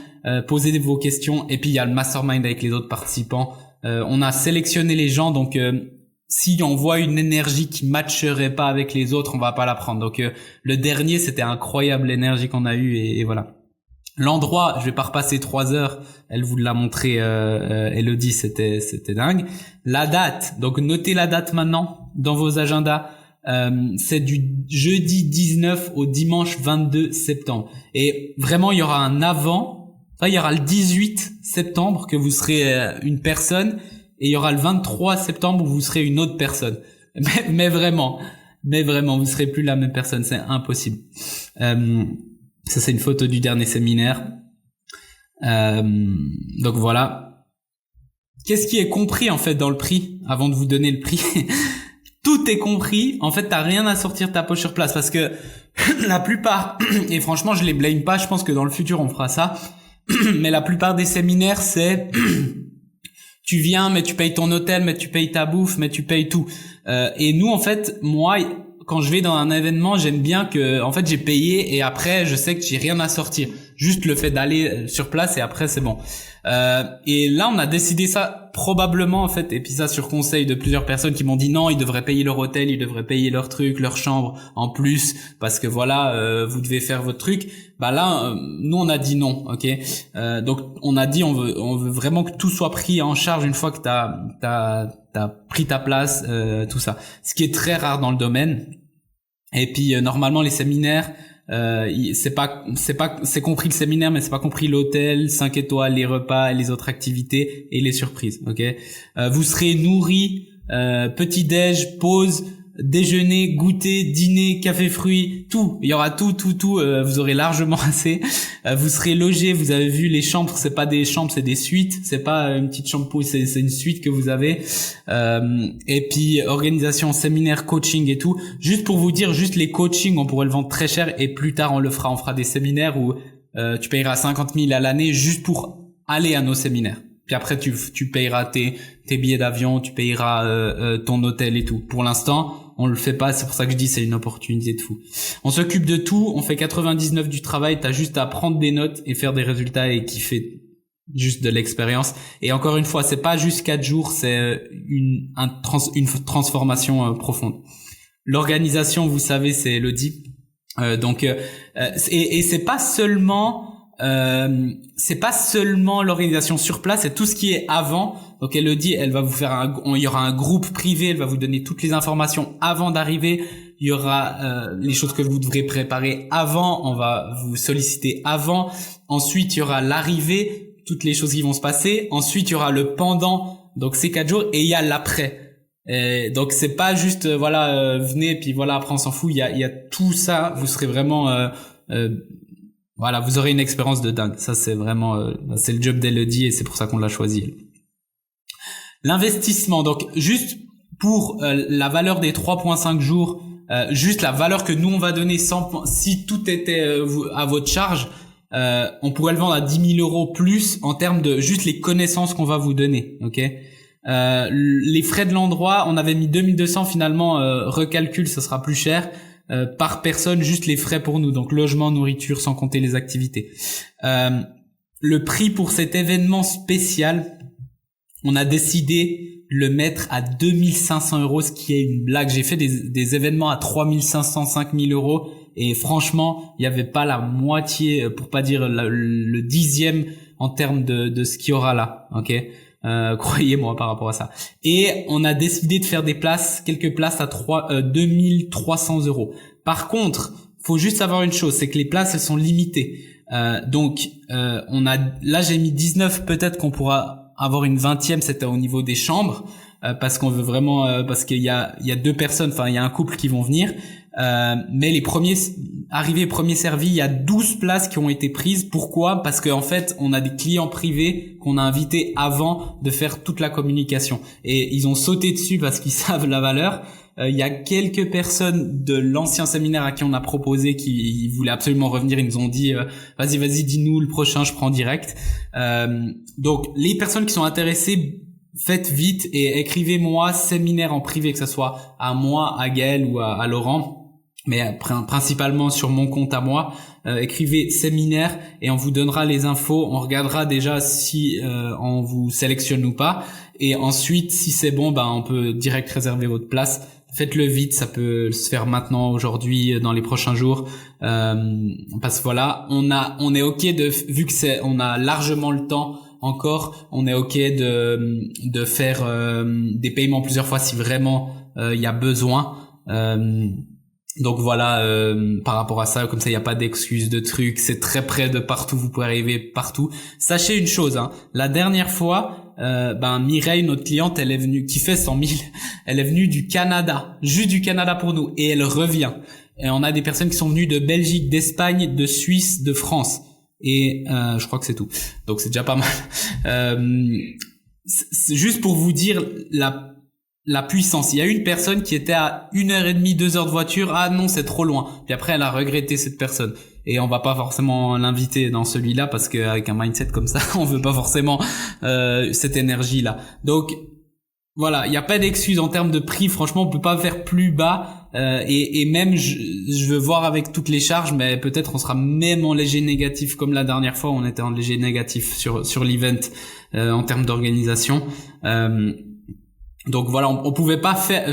poser vos questions. Et puis, il y a le mastermind avec les autres participants. On a sélectionné les gens, donc si on voit une énergie qui matcherait pas avec les autres, on va pas la prendre. Donc, le dernier, c'était incroyable l'énergie qu'on a eue et voilà. L'endroit, je vais pas repasser 3 heures. Elle vous l'a montré, Elodie, c'était dingue. La date, donc notez la date maintenant dans vos agendas. C'est du jeudi 19 au dimanche 22 septembre. Et vraiment, il y aura un avant. Enfin, il y aura le 18 septembre que vous serez une personne et il y aura le 23 septembre où vous serez une autre personne. Mais vraiment, vous serez plus la même personne. C'est impossible. Ça, c'est une photo du dernier séminaire. Donc voilà. Qu'est-ce qui est compris en fait dans le prix avant de vous donner le prix? Tout est compris. En fait, t'as rien à sortir de ta poche sur place parce que la plupart, et franchement, je les blâme pas. Je pense que dans le futur, on fera ça. Mais la plupart des séminaires, c'est tu viens, mais tu payes ton hôtel, mais tu payes ta bouffe, mais tu payes tout. Et nous, en fait, moi, quand je vais dans un événement, j'aime bien que, en fait, j'ai payé et après, je sais que j'ai rien à sortir. Juste le fait d'aller sur place et après, c'est bon. Et là, on a décidé ça probablement, en fait, et puis ça sur conseil de plusieurs personnes qui m'ont dit non, ils devraient payer leur hôtel, ils devraient payer leur truc, leur chambre en plus, parce que voilà, vous devez faire votre truc. Bah là, nous, on a dit non, ok. Donc, on a dit on veut vraiment que tout soit pris en charge une fois que t'as pris ta place, tout ça. Ce qui est très rare dans le domaine. Et puis normalement les séminaires, c'est compris le séminaire, mais c'est pas compris l'hôtel, 5 étoiles, les repas, les autres activités et les surprises. Ok. Vous serez nourris, petit déj, pause, déjeuner, goûter, dîner, café fruits, tout. Il y aura tout. Vous aurez largement assez. Vous serez logés. Vous avez vu les chambres, c'est pas des chambres, c'est des suites. C'est pas une petite chambre pour, c'est une suite que vous avez. Et puis organisation, séminaire, coaching et tout. Juste pour vous dire, juste les coachings, on pourrait le vendre très cher et plus tard on le fera. On fera des séminaires où tu payeras 50 000 à l'année juste pour aller à nos séminaires. Puis après tu payeras tes billets d'avion, tu payeras ton hôtel et tout. Pour l'instant, on le fait pas, c'est pour ça que je dis c'est une opportunité de fou. On s'occupe de tout, on fait 99 du travail, t'as juste à prendre des notes et faire des résultats et kiffer juste de l'expérience. Et encore une fois, c'est pas juste 4 jours, c'est une transformation profonde. L'organisation, vous savez, c'est Elodie. Et c'est pas seulement l'organisation sur place, c'est tout ce qui est avant. Donc Elodie, elle va vous faire il y aura un groupe privé, elle va vous donner toutes les informations avant d'arriver. Il y aura les choses que vous devrez préparer avant. On va vous solliciter avant. Ensuite, il y aura l'arrivée, toutes les choses qui vont se passer. Ensuite, il y aura le pendant, donc ces 4 jours, et il y a l'après. Donc c'est pas juste venez puis voilà, après on s'en fout. Il y a tout ça. Vous serez vraiment voilà, vous aurez une expérience de dingue. Ça c'est vraiment c'est le job d'Elodie et c'est pour ça qu'on l'a choisi. L'investissement, donc juste pour la valeur des 3.5 jours, juste la valeur que nous on va donner si tout était à votre charge, on pourrait le vendre à 10 000 euros plus en termes de juste les connaissances qu'on va vous donner, ok. Les frais de l'endroit, on avait mis 2200, finalement recalcul, ça sera plus cher par personne, juste les frais pour nous, donc logement, nourriture, sans compter les activités. Le prix pour cet événement spécial, on a décidé de le mettre à 2500 euros, ce qui est une blague. J'ai fait des événements à 3500, 5000 euros et franchement, il n'y avait pas la moitié, pour pas dire le 10e en termes de ce qu'il y aura là, ok. Croyez-moi par rapport à ça. Et on a décidé de faire quelques places à 2300 euros. Par contre, faut juste savoir une chose, c'est que les places elles sont limitées. Donc là j'ai mis 19, peut-être qu'on pourra avoir une 20e, c'était au niveau des chambres, parce qu'on veut vraiment parce qu'il y a 2 personnes, enfin il y a un couple qui vont venir. Mais les premiers servis, il y a 12 places qui ont été prises. Pourquoi? Parce que en fait, on a des clients privés qu'on a invités avant de faire toute la communication et ils ont sauté dessus parce qu'ils savent la valeur. Il y a quelques personnes de l'ancien séminaire à qui on a proposé qui voulaient absolument revenir. Ils nous ont dit vas-y, dis-nous le prochain, je prends direct. Donc les personnes qui sont intéressées, faites vite et écrivez-moi séminaire en privé, que ce soit à moi, à Gaël ou à Laurent, mais principalement sur mon compte à moi. Écrivez séminaire et on vous donnera les infos. On regardera déjà si on vous sélectionne ou pas, et ensuite si c'est bon, on peut direct réserver votre place. Faites-le vite, ça peut se faire maintenant, aujourd'hui, dans les prochains jours, parce que voilà, on est ok vu que on a largement le temps encore, on est ok de faire des paiements plusieurs fois si vraiment il y a besoin. Donc voilà, par rapport à ça, comme ça il n'y a pas d'excuses de trucs, c'est très près de partout, vous pouvez arriver partout. Sachez une chose, la dernière fois, Mireille, notre cliente, elle est venue, qui fait 100 000, elle est venue du Canada, juste du Canada pour nous, et elle revient. Et on a des personnes qui sont venues de Belgique, d'Espagne, de Suisse, de France. Et je crois que c'est tout. Donc c'est déjà pas mal. C'est juste pour vous dire la puissance. Il y a une personne qui était à 1h30, 2 heures de voiture. Ah non, c'est trop loin. Puis après, elle a regretté cette personne. Et on va pas forcément l'inviter dans celui-là parce qu'avec un mindset comme ça, on veut pas forcément cette énergie-là. Donc voilà, il n'y a pas d'excuse en termes de prix. Franchement, on peut pas faire plus bas. Et même, je veux voir avec toutes les charges, mais peut-être on sera même en léger négatif comme la dernière fois. On était en léger négatif sur l'event en termes d'organisation. Donc voilà, on pouvait pas faire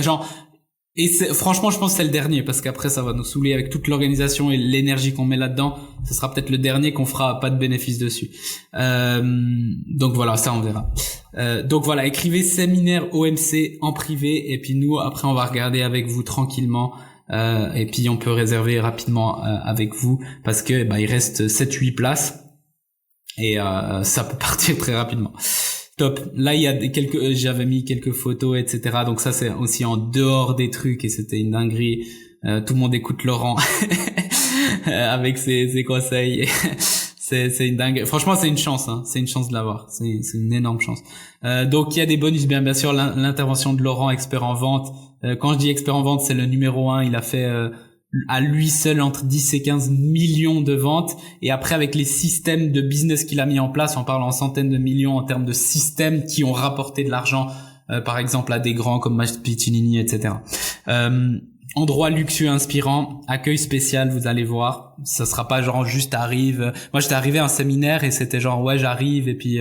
et franchement je pense que c'est le dernier parce qu'après ça va nous saouler avec toute l'organisation et l'énergie qu'on met là-dedans. Ce sera peut-être le dernier qu'on fera pas de bénéfice dessus. Donc voilà, ça on verra. Donc voilà, écrivez séminaire OMC en privé et puis nous après on va regarder avec vous tranquillement et puis on peut réserver rapidement avec vous parce que il reste 7-8 places et ça peut partir très rapidement. Top. Là, il y a j'avais mis quelques photos, etc. Donc ça, c'est aussi en dehors des trucs et c'était une dinguerie. Tout le monde écoute Laurent avec ses conseils. C'est une dingue. Franchement, c'est une chance. C'est une chance de l'avoir. C'est une énorme chance. Donc il y a des bonus, bien sûr. L'intervention de Laurent, expert en vente. Quand je dis expert en vente, c'est le numéro 1. Il a fait à lui seul entre 10 et 15 millions de ventes. Et après, avec les systèmes de business qu'il a mis en place, on parle en centaines de millions en termes de systèmes qui ont rapporté de l'argent, par exemple à des grands comme Max Piccinini, etc. Endroit luxueux inspirant, accueil spécial, vous allez voir. Ça sera pas juste arrive. Moi, j'étais arrivé à un séminaire et c'était ouais, j'arrive et puis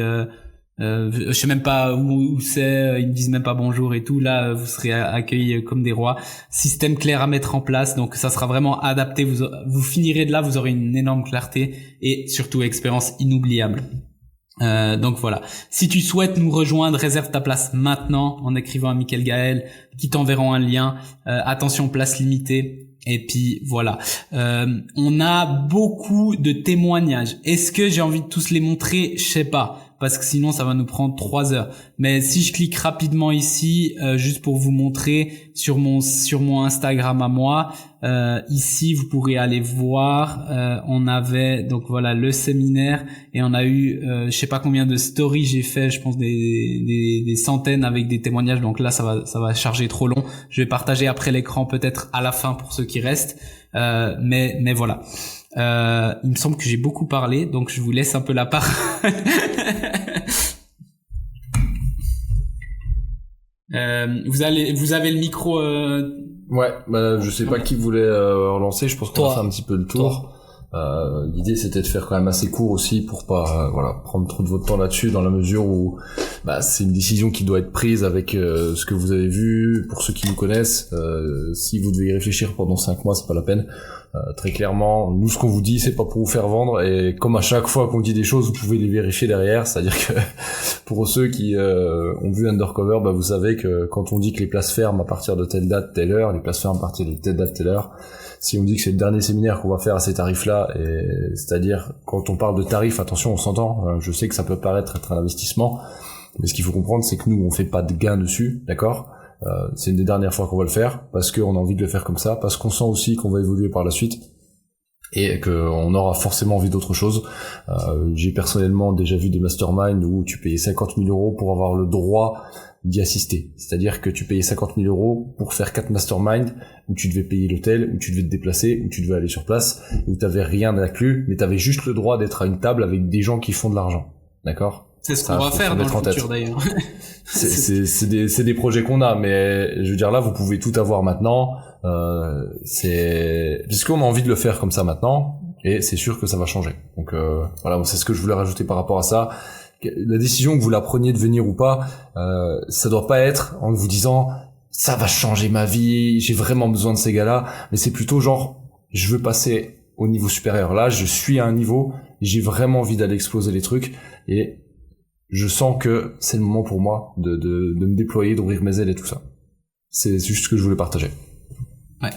je sais même pas où c'est, ils me disent même pas bonjour et tout. Là, vous serez accueillis comme des rois. Système clair à mettre en place, donc ça sera vraiment adapté. Vous finirez de là, vous aurez une énorme clarté et surtout expérience inoubliable. Donc voilà. Si tu souhaites nous rejoindre, réserve ta place maintenant en écrivant à Mickaël Gaël, qui t'enverront un lien. Attention, place limitée. Et puis voilà. On a beaucoup de témoignages. Est-ce que j'ai envie de tous les montrer? Je sais pas. Parce que sinon ça va nous prendre 3 heures. Mais si je clique rapidement ici, juste pour vous montrer sur mon Instagram à moi, ici vous pourrez aller voir. On avait donc voilà le séminaire et on a eu je sais pas combien de stories j'ai fait, je pense des centaines avec des témoignages. Donc là ça va charger trop long. Je vais partager après l'écran peut-être à la fin pour ceux qui restent. Mais voilà. Il me semble que j'ai beaucoup parlé, donc je vous laisse un peu la parole. Vous avez le micro. Ouais, je sais pas qui voulait relancer. Je pense qu'on va faire un petit peu le tour. L'idée c'était de faire quand même assez court aussi pour pas prendre trop de votre temps là-dessus, dans la mesure où c'est une décision qui doit être prise avec ce que vous avez vu. Pour ceux qui nous connaissent, si vous devez y réfléchir pendant 5 mois, c'est pas la peine. Très clairement, nous ce qu'on vous dit, c'est pas pour vous faire vendre, et comme à chaque fois qu'on dit des choses, vous pouvez les vérifier derrière. C'est-à-dire que pour ceux qui ont vu Undercover, vous savez que quand on dit que les places ferment à partir de telle date, telle heure, les places ferment à partir de telle date, telle heure. Si on dit que c'est le dernier séminaire qu'on va faire à ces tarifs-là, et c'est-à-dire quand on parle de tarifs, attention, on s'entend. Je sais que ça peut paraître être un investissement, mais ce qu'il faut comprendre, c'est que nous, on fait pas de gain dessus, d'accord? C'est une des dernières fois qu'on va le faire, parce qu'on a envie de le faire comme ça, parce qu'on sent aussi qu'on va évoluer par la suite, et qu'on aura forcément envie d'autre chose. J'ai personnellement déjà vu des masterminds où tu payais 50 000 € pour avoir le droit d'y assister. C'est-à-dire que tu payais 50 000 € pour faire 4 masterminds, où tu devais payer l'hôtel, où tu devais te déplacer, où tu devais aller sur place, où t'avais rien inclus, mais t'avais juste le droit d'être à une table avec des gens qui font de l'argent. D'accord? C'est ce qu'on va faire dans le futur d'ailleurs. C'est des projets qu'on a, mais je veux dire là, vous pouvez tout avoir maintenant. C'est parce qu'on a envie de le faire comme ça maintenant, et c'est sûr que ça va changer. Donc voilà, c'est ce que je voulais rajouter par rapport à ça. La décision que vous la preniez de venir ou pas, ça doit pas être en vous disant ça va changer ma vie, j'ai vraiment besoin de ces gars-là, mais c'est plutôt genre je veux passer au niveau supérieur. Là, je suis à un niveau, j'ai vraiment envie d'aller exploser les trucs, et je sens que c'est le moment pour moi de me déployer, d'ouvrir mes ailes et tout ça. C'est juste ce que je voulais partager. Ouais.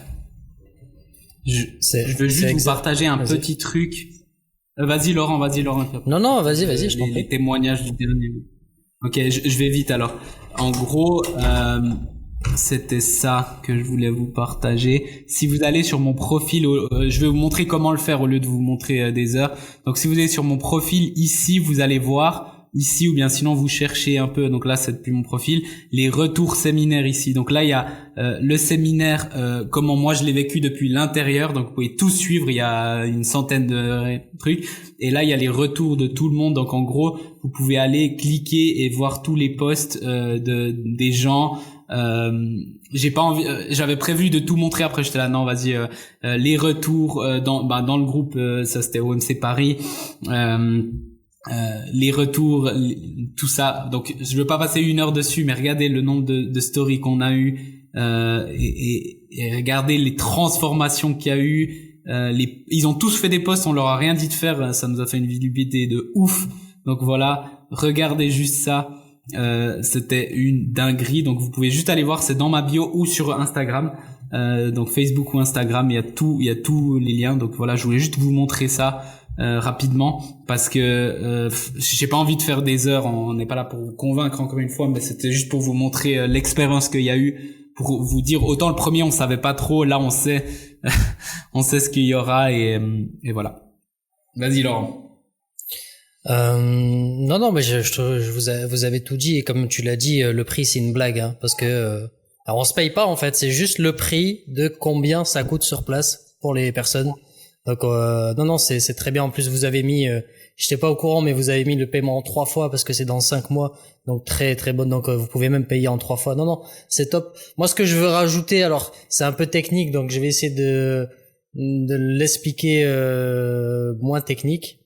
Je veux juste vous partager un petit truc. Vas-y Laurent. Non, vas-y, je t'en prie. Les témoignages du dernier. Ok, je vais vite alors. En gros, c'était ça que je voulais vous partager. Si vous allez sur mon profil, je vais vous montrer comment le faire au lieu de vous montrer des heures. Donc si vous allez sur mon profil ici, vous allez voir ici, ou bien sinon vous cherchez un peu, donc là c'est depuis mon profil, les retours séminaires ici. Donc là il y a le séminaire, comment moi je l'ai vécu depuis l'intérieur, donc vous pouvez tout suivre, il y a une centaine de trucs, et là il y a les retours de tout le monde. Donc en gros vous pouvez aller cliquer et voir tous les posts des gens. J'ai pas envie, j'avais prévu de tout montrer, après j'étais là non vas-y, les retours dans le groupe, ça c'était OMC Paris, les retours, tout ça. Donc je veux pas passer 1 heure dessus, mais regardez le nombre de stories qu'on a eu, et regardez les transformations qu'il y a eu. Ils ont tous fait des posts, on leur a rien dit de faire, ça nous a fait une visibilité de ouf. Donc voilà, regardez juste ça. C'était une dinguerie. Donc vous pouvez juste aller voir, c'est dans ma bio ou sur Instagram, donc Facebook ou Instagram, il y a tous les liens. Donc voilà, je voulais juste vous montrer ça rapidement, parce que j'ai pas envie de faire des heures, on n'est pas là pour vous convaincre encore une fois, mais c'était juste pour vous montrer l'expérience qu'il y a eu, pour vous dire autant le premier on savait pas trop, là on sait on sait ce qu'il y aura, et voilà. Vas-y Laurent. Non, mais vous avez tout dit, et comme tu l'as dit, le prix c'est une blague, hein, parce que alors on se paye pas en fait, c'est juste le prix de combien ça coûte sur place pour les personnes. Donc non, c'est très bien. En plus vous avez mis, j'étais pas au courant, mais vous avez mis le paiement en 3 fois parce que c'est dans 5 mois, donc très très bonne. Donc vous pouvez même payer en 3 fois. Non, c'est top. Moi ce que je veux rajouter, alors c'est un peu technique, donc je vais essayer de l'expliquer moins technique.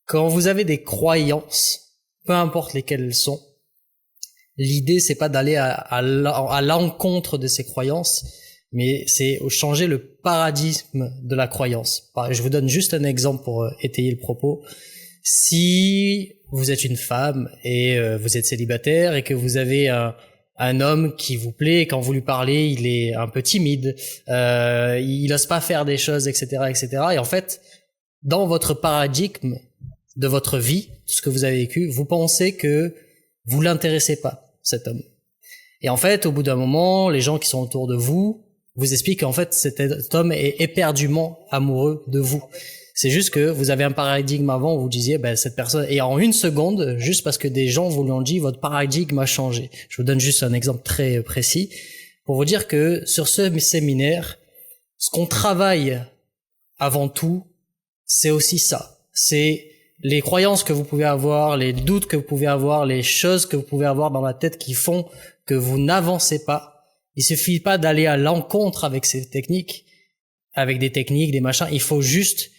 Quand vous avez des croyances, peu importe lesquelles elles sont, l'idée c'est pas d'aller à l'encontre de ces croyances, mais c'est changer le paradigme de la croyance. Je vous donne juste un exemple pour étayer le propos. Si vous êtes une femme et vous êtes célibataire et que vous avez un homme qui vous plaît, quand vous lui parlez, il est un peu timide, il n'ose pas faire des choses, etc., etc. Et en fait, dans votre paradigme de votre vie, tout ce que vous avez vécu, vous pensez que vous l'intéressez pas, cet homme. Et en fait, au bout d'un moment, les gens qui sont autour de vous expliquent qu'en fait, cet homme est éperdument amoureux de vous. C'est juste que vous avez un paradigme avant où vous disiez, cette personne, et en une seconde, juste parce que des gens vous l'ont dit, votre paradigme a changé. Je vous donne juste un exemple très précis pour vous dire que sur ce séminaire, ce qu'on travaille avant tout, c'est aussi ça. C'est les croyances que vous pouvez avoir, les doutes que vous pouvez avoir, les choses que vous pouvez avoir dans la tête qui font que vous n'avancez pas. Il suffit pas d'aller à l'encontre avec ces techniques, avec des techniques, des machins. Il faut juste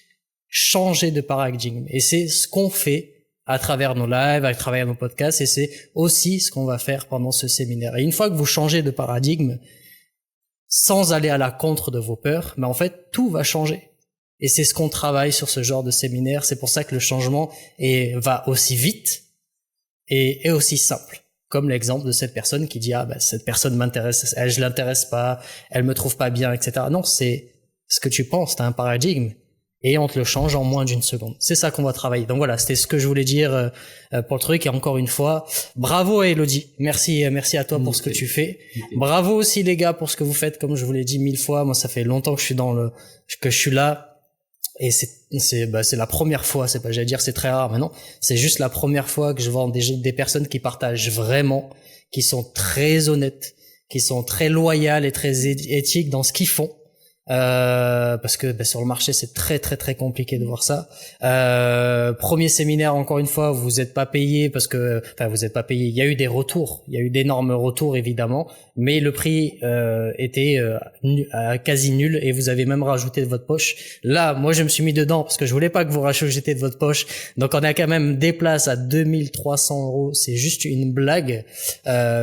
changer de paradigme. Et c'est ce qu'on fait à travers nos lives, à travers nos podcasts, et c'est aussi ce qu'on va faire pendant ce séminaire. Et une fois que vous changez de paradigme, sans aller à la contre de vos peurs, mais en fait, tout va changer. Et c'est ce qu'on travaille sur ce genre de séminaire. C'est pour ça que le changement va aussi vite et aussi simple. Comme l'exemple de cette personne qui dit, cette personne m'intéresse, je l'intéresse pas, elle me trouve pas bien, etc. Non, c'est ce que tu penses, t'as un paradigme. Et on te le change en moins d'une seconde. C'est ça qu'on va travailler. Donc voilà, c'était ce que je voulais dire pour le truc. Et encore une fois, bravo à Elodie. Merci à toi pour ce que tu fais. Bravo aussi les gars pour ce que vous faites. Comme je vous l'ai dit 1000 fois, moi ça fait longtemps que je suis là. Et c'est la première fois. C'est pas, j'allais dire c'est très rare, mais non. C'est juste la première fois que je vois des personnes qui partagent vraiment, qui sont très honnêtes, qui sont très loyales et très éthiques dans ce qu'ils font. Parce que sur le marché c'est très très très compliqué de voir ça. Premier séminaire, encore une fois, vous êtes pas payé parce que vous êtes pas payé. Il y a eu des retours, il y a eu d'énormes retours évidemment, mais le prix était quasi nul et vous avez même rajouté de votre poche. Là, moi je me suis mis dedans parce que je voulais pas que vous rajoutiez de votre poche. Donc on a quand même des places à 2300 €. C'est juste une blague,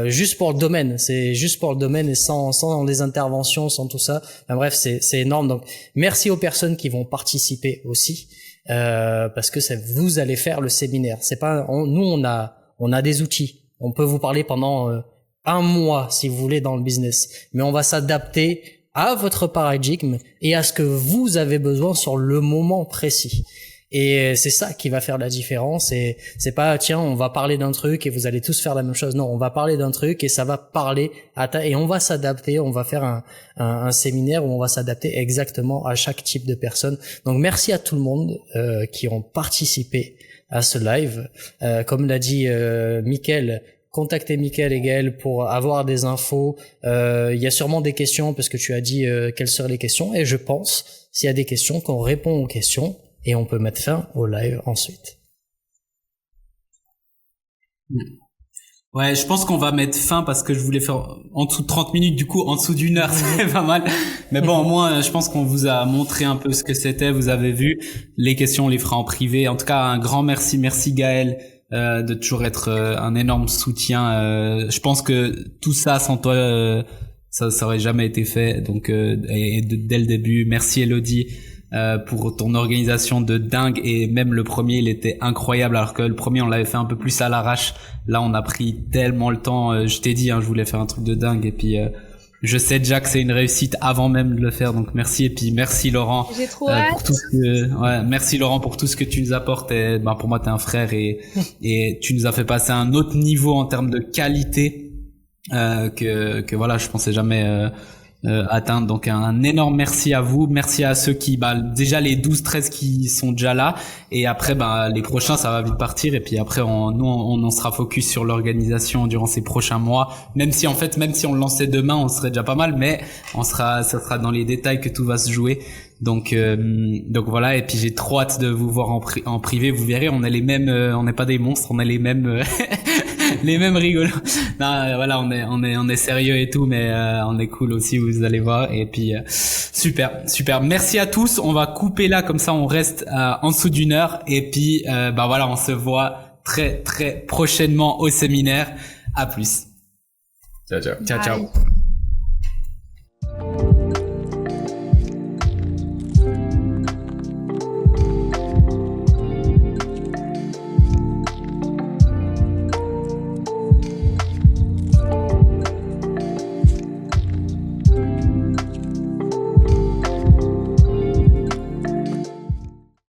juste pour le domaine. C'est juste pour le domaine et sans les interventions, sans tout ça. Enfin, bref, c'est énorme. Donc merci aux personnes qui vont participer aussi, parce que vous allez faire le séminaire. C'est pas nous on a des outils. On peut vous parler pendant un mois si vous voulez dans le business, mais on va s'adapter à votre paradigme et à ce que vous avez besoin sur le moment précis. Et c'est ça qui va faire la différence. Et c'est pas, tiens, on va parler d'un truc et vous allez tous faire la même chose. Non, on va parler d'un truc et ça va parler et on va s'adapter. On va faire un séminaire où on va s'adapter exactement à chaque type de personne. Donc, merci à tout le monde, qui ont participé à ce live. Comme l'a dit, Mickaël, contactez Mickaël et Gaël pour avoir des infos. Il y a sûrement des questions parce que tu as dit, quelles seraient les questions. Et je pense, s'il y a des questions, qu'on répond aux questions. Et on peut mettre fin au live ensuite. Ouais, je pense qu'on va mettre fin parce que je voulais faire en dessous de 30 minutes, du coup, en dessous d'1 heure, c'est pas mal. Mais bon, au moins, je pense qu'on vous a montré un peu ce que c'était, vous avez vu. Les questions, on les fera en privé. En tout cas, un grand merci. Merci Gaël, de toujours être un énorme soutien. Je pense que tout ça, sans toi, ça aurait jamais été fait. Donc, dès le début, merci Elodie. Pour ton organisation de dingue, et même le premier il était incroyable, alors que le premier on l'avait fait un peu plus à l'arrache. Là on a pris tellement le temps, je t'ai dit je voulais faire un truc de dingue, et puis je sais déjà que c'est une réussite avant même de le faire, donc merci. Et puis merci Laurent, j'ai trop hâte. Pour tout ce que merci Laurent pour tout ce que tu nous apportes. Et pour moi t'es un frère, et tu nous as fait passer à un autre niveau en termes de qualité que voilà, je pensais jamais atteindre. Donc un énorme merci à vous, merci à ceux qui déjà les 12-13 qui sont déjà là, et après les prochains ça va vite partir, et puis après on sera focus sur l'organisation durant ces prochains mois, même si on le lançait demain on serait déjà pas mal, mais ça sera dans les détails que tout va se jouer. Donc voilà, et puis j'ai trop hâte de vous voir en privé, vous verrez, on est les mêmes, on n'est pas des monstres, on est les mêmes les mêmes rigolos. Non, voilà, on est sérieux et tout, mais on est cool aussi, vous allez voir. Et puis super. Merci à tous. On va couper là, comme ça on reste en dessous d'1 heure, et puis voilà, on se voit très très prochainement au séminaire. À plus. Ciao. Bye.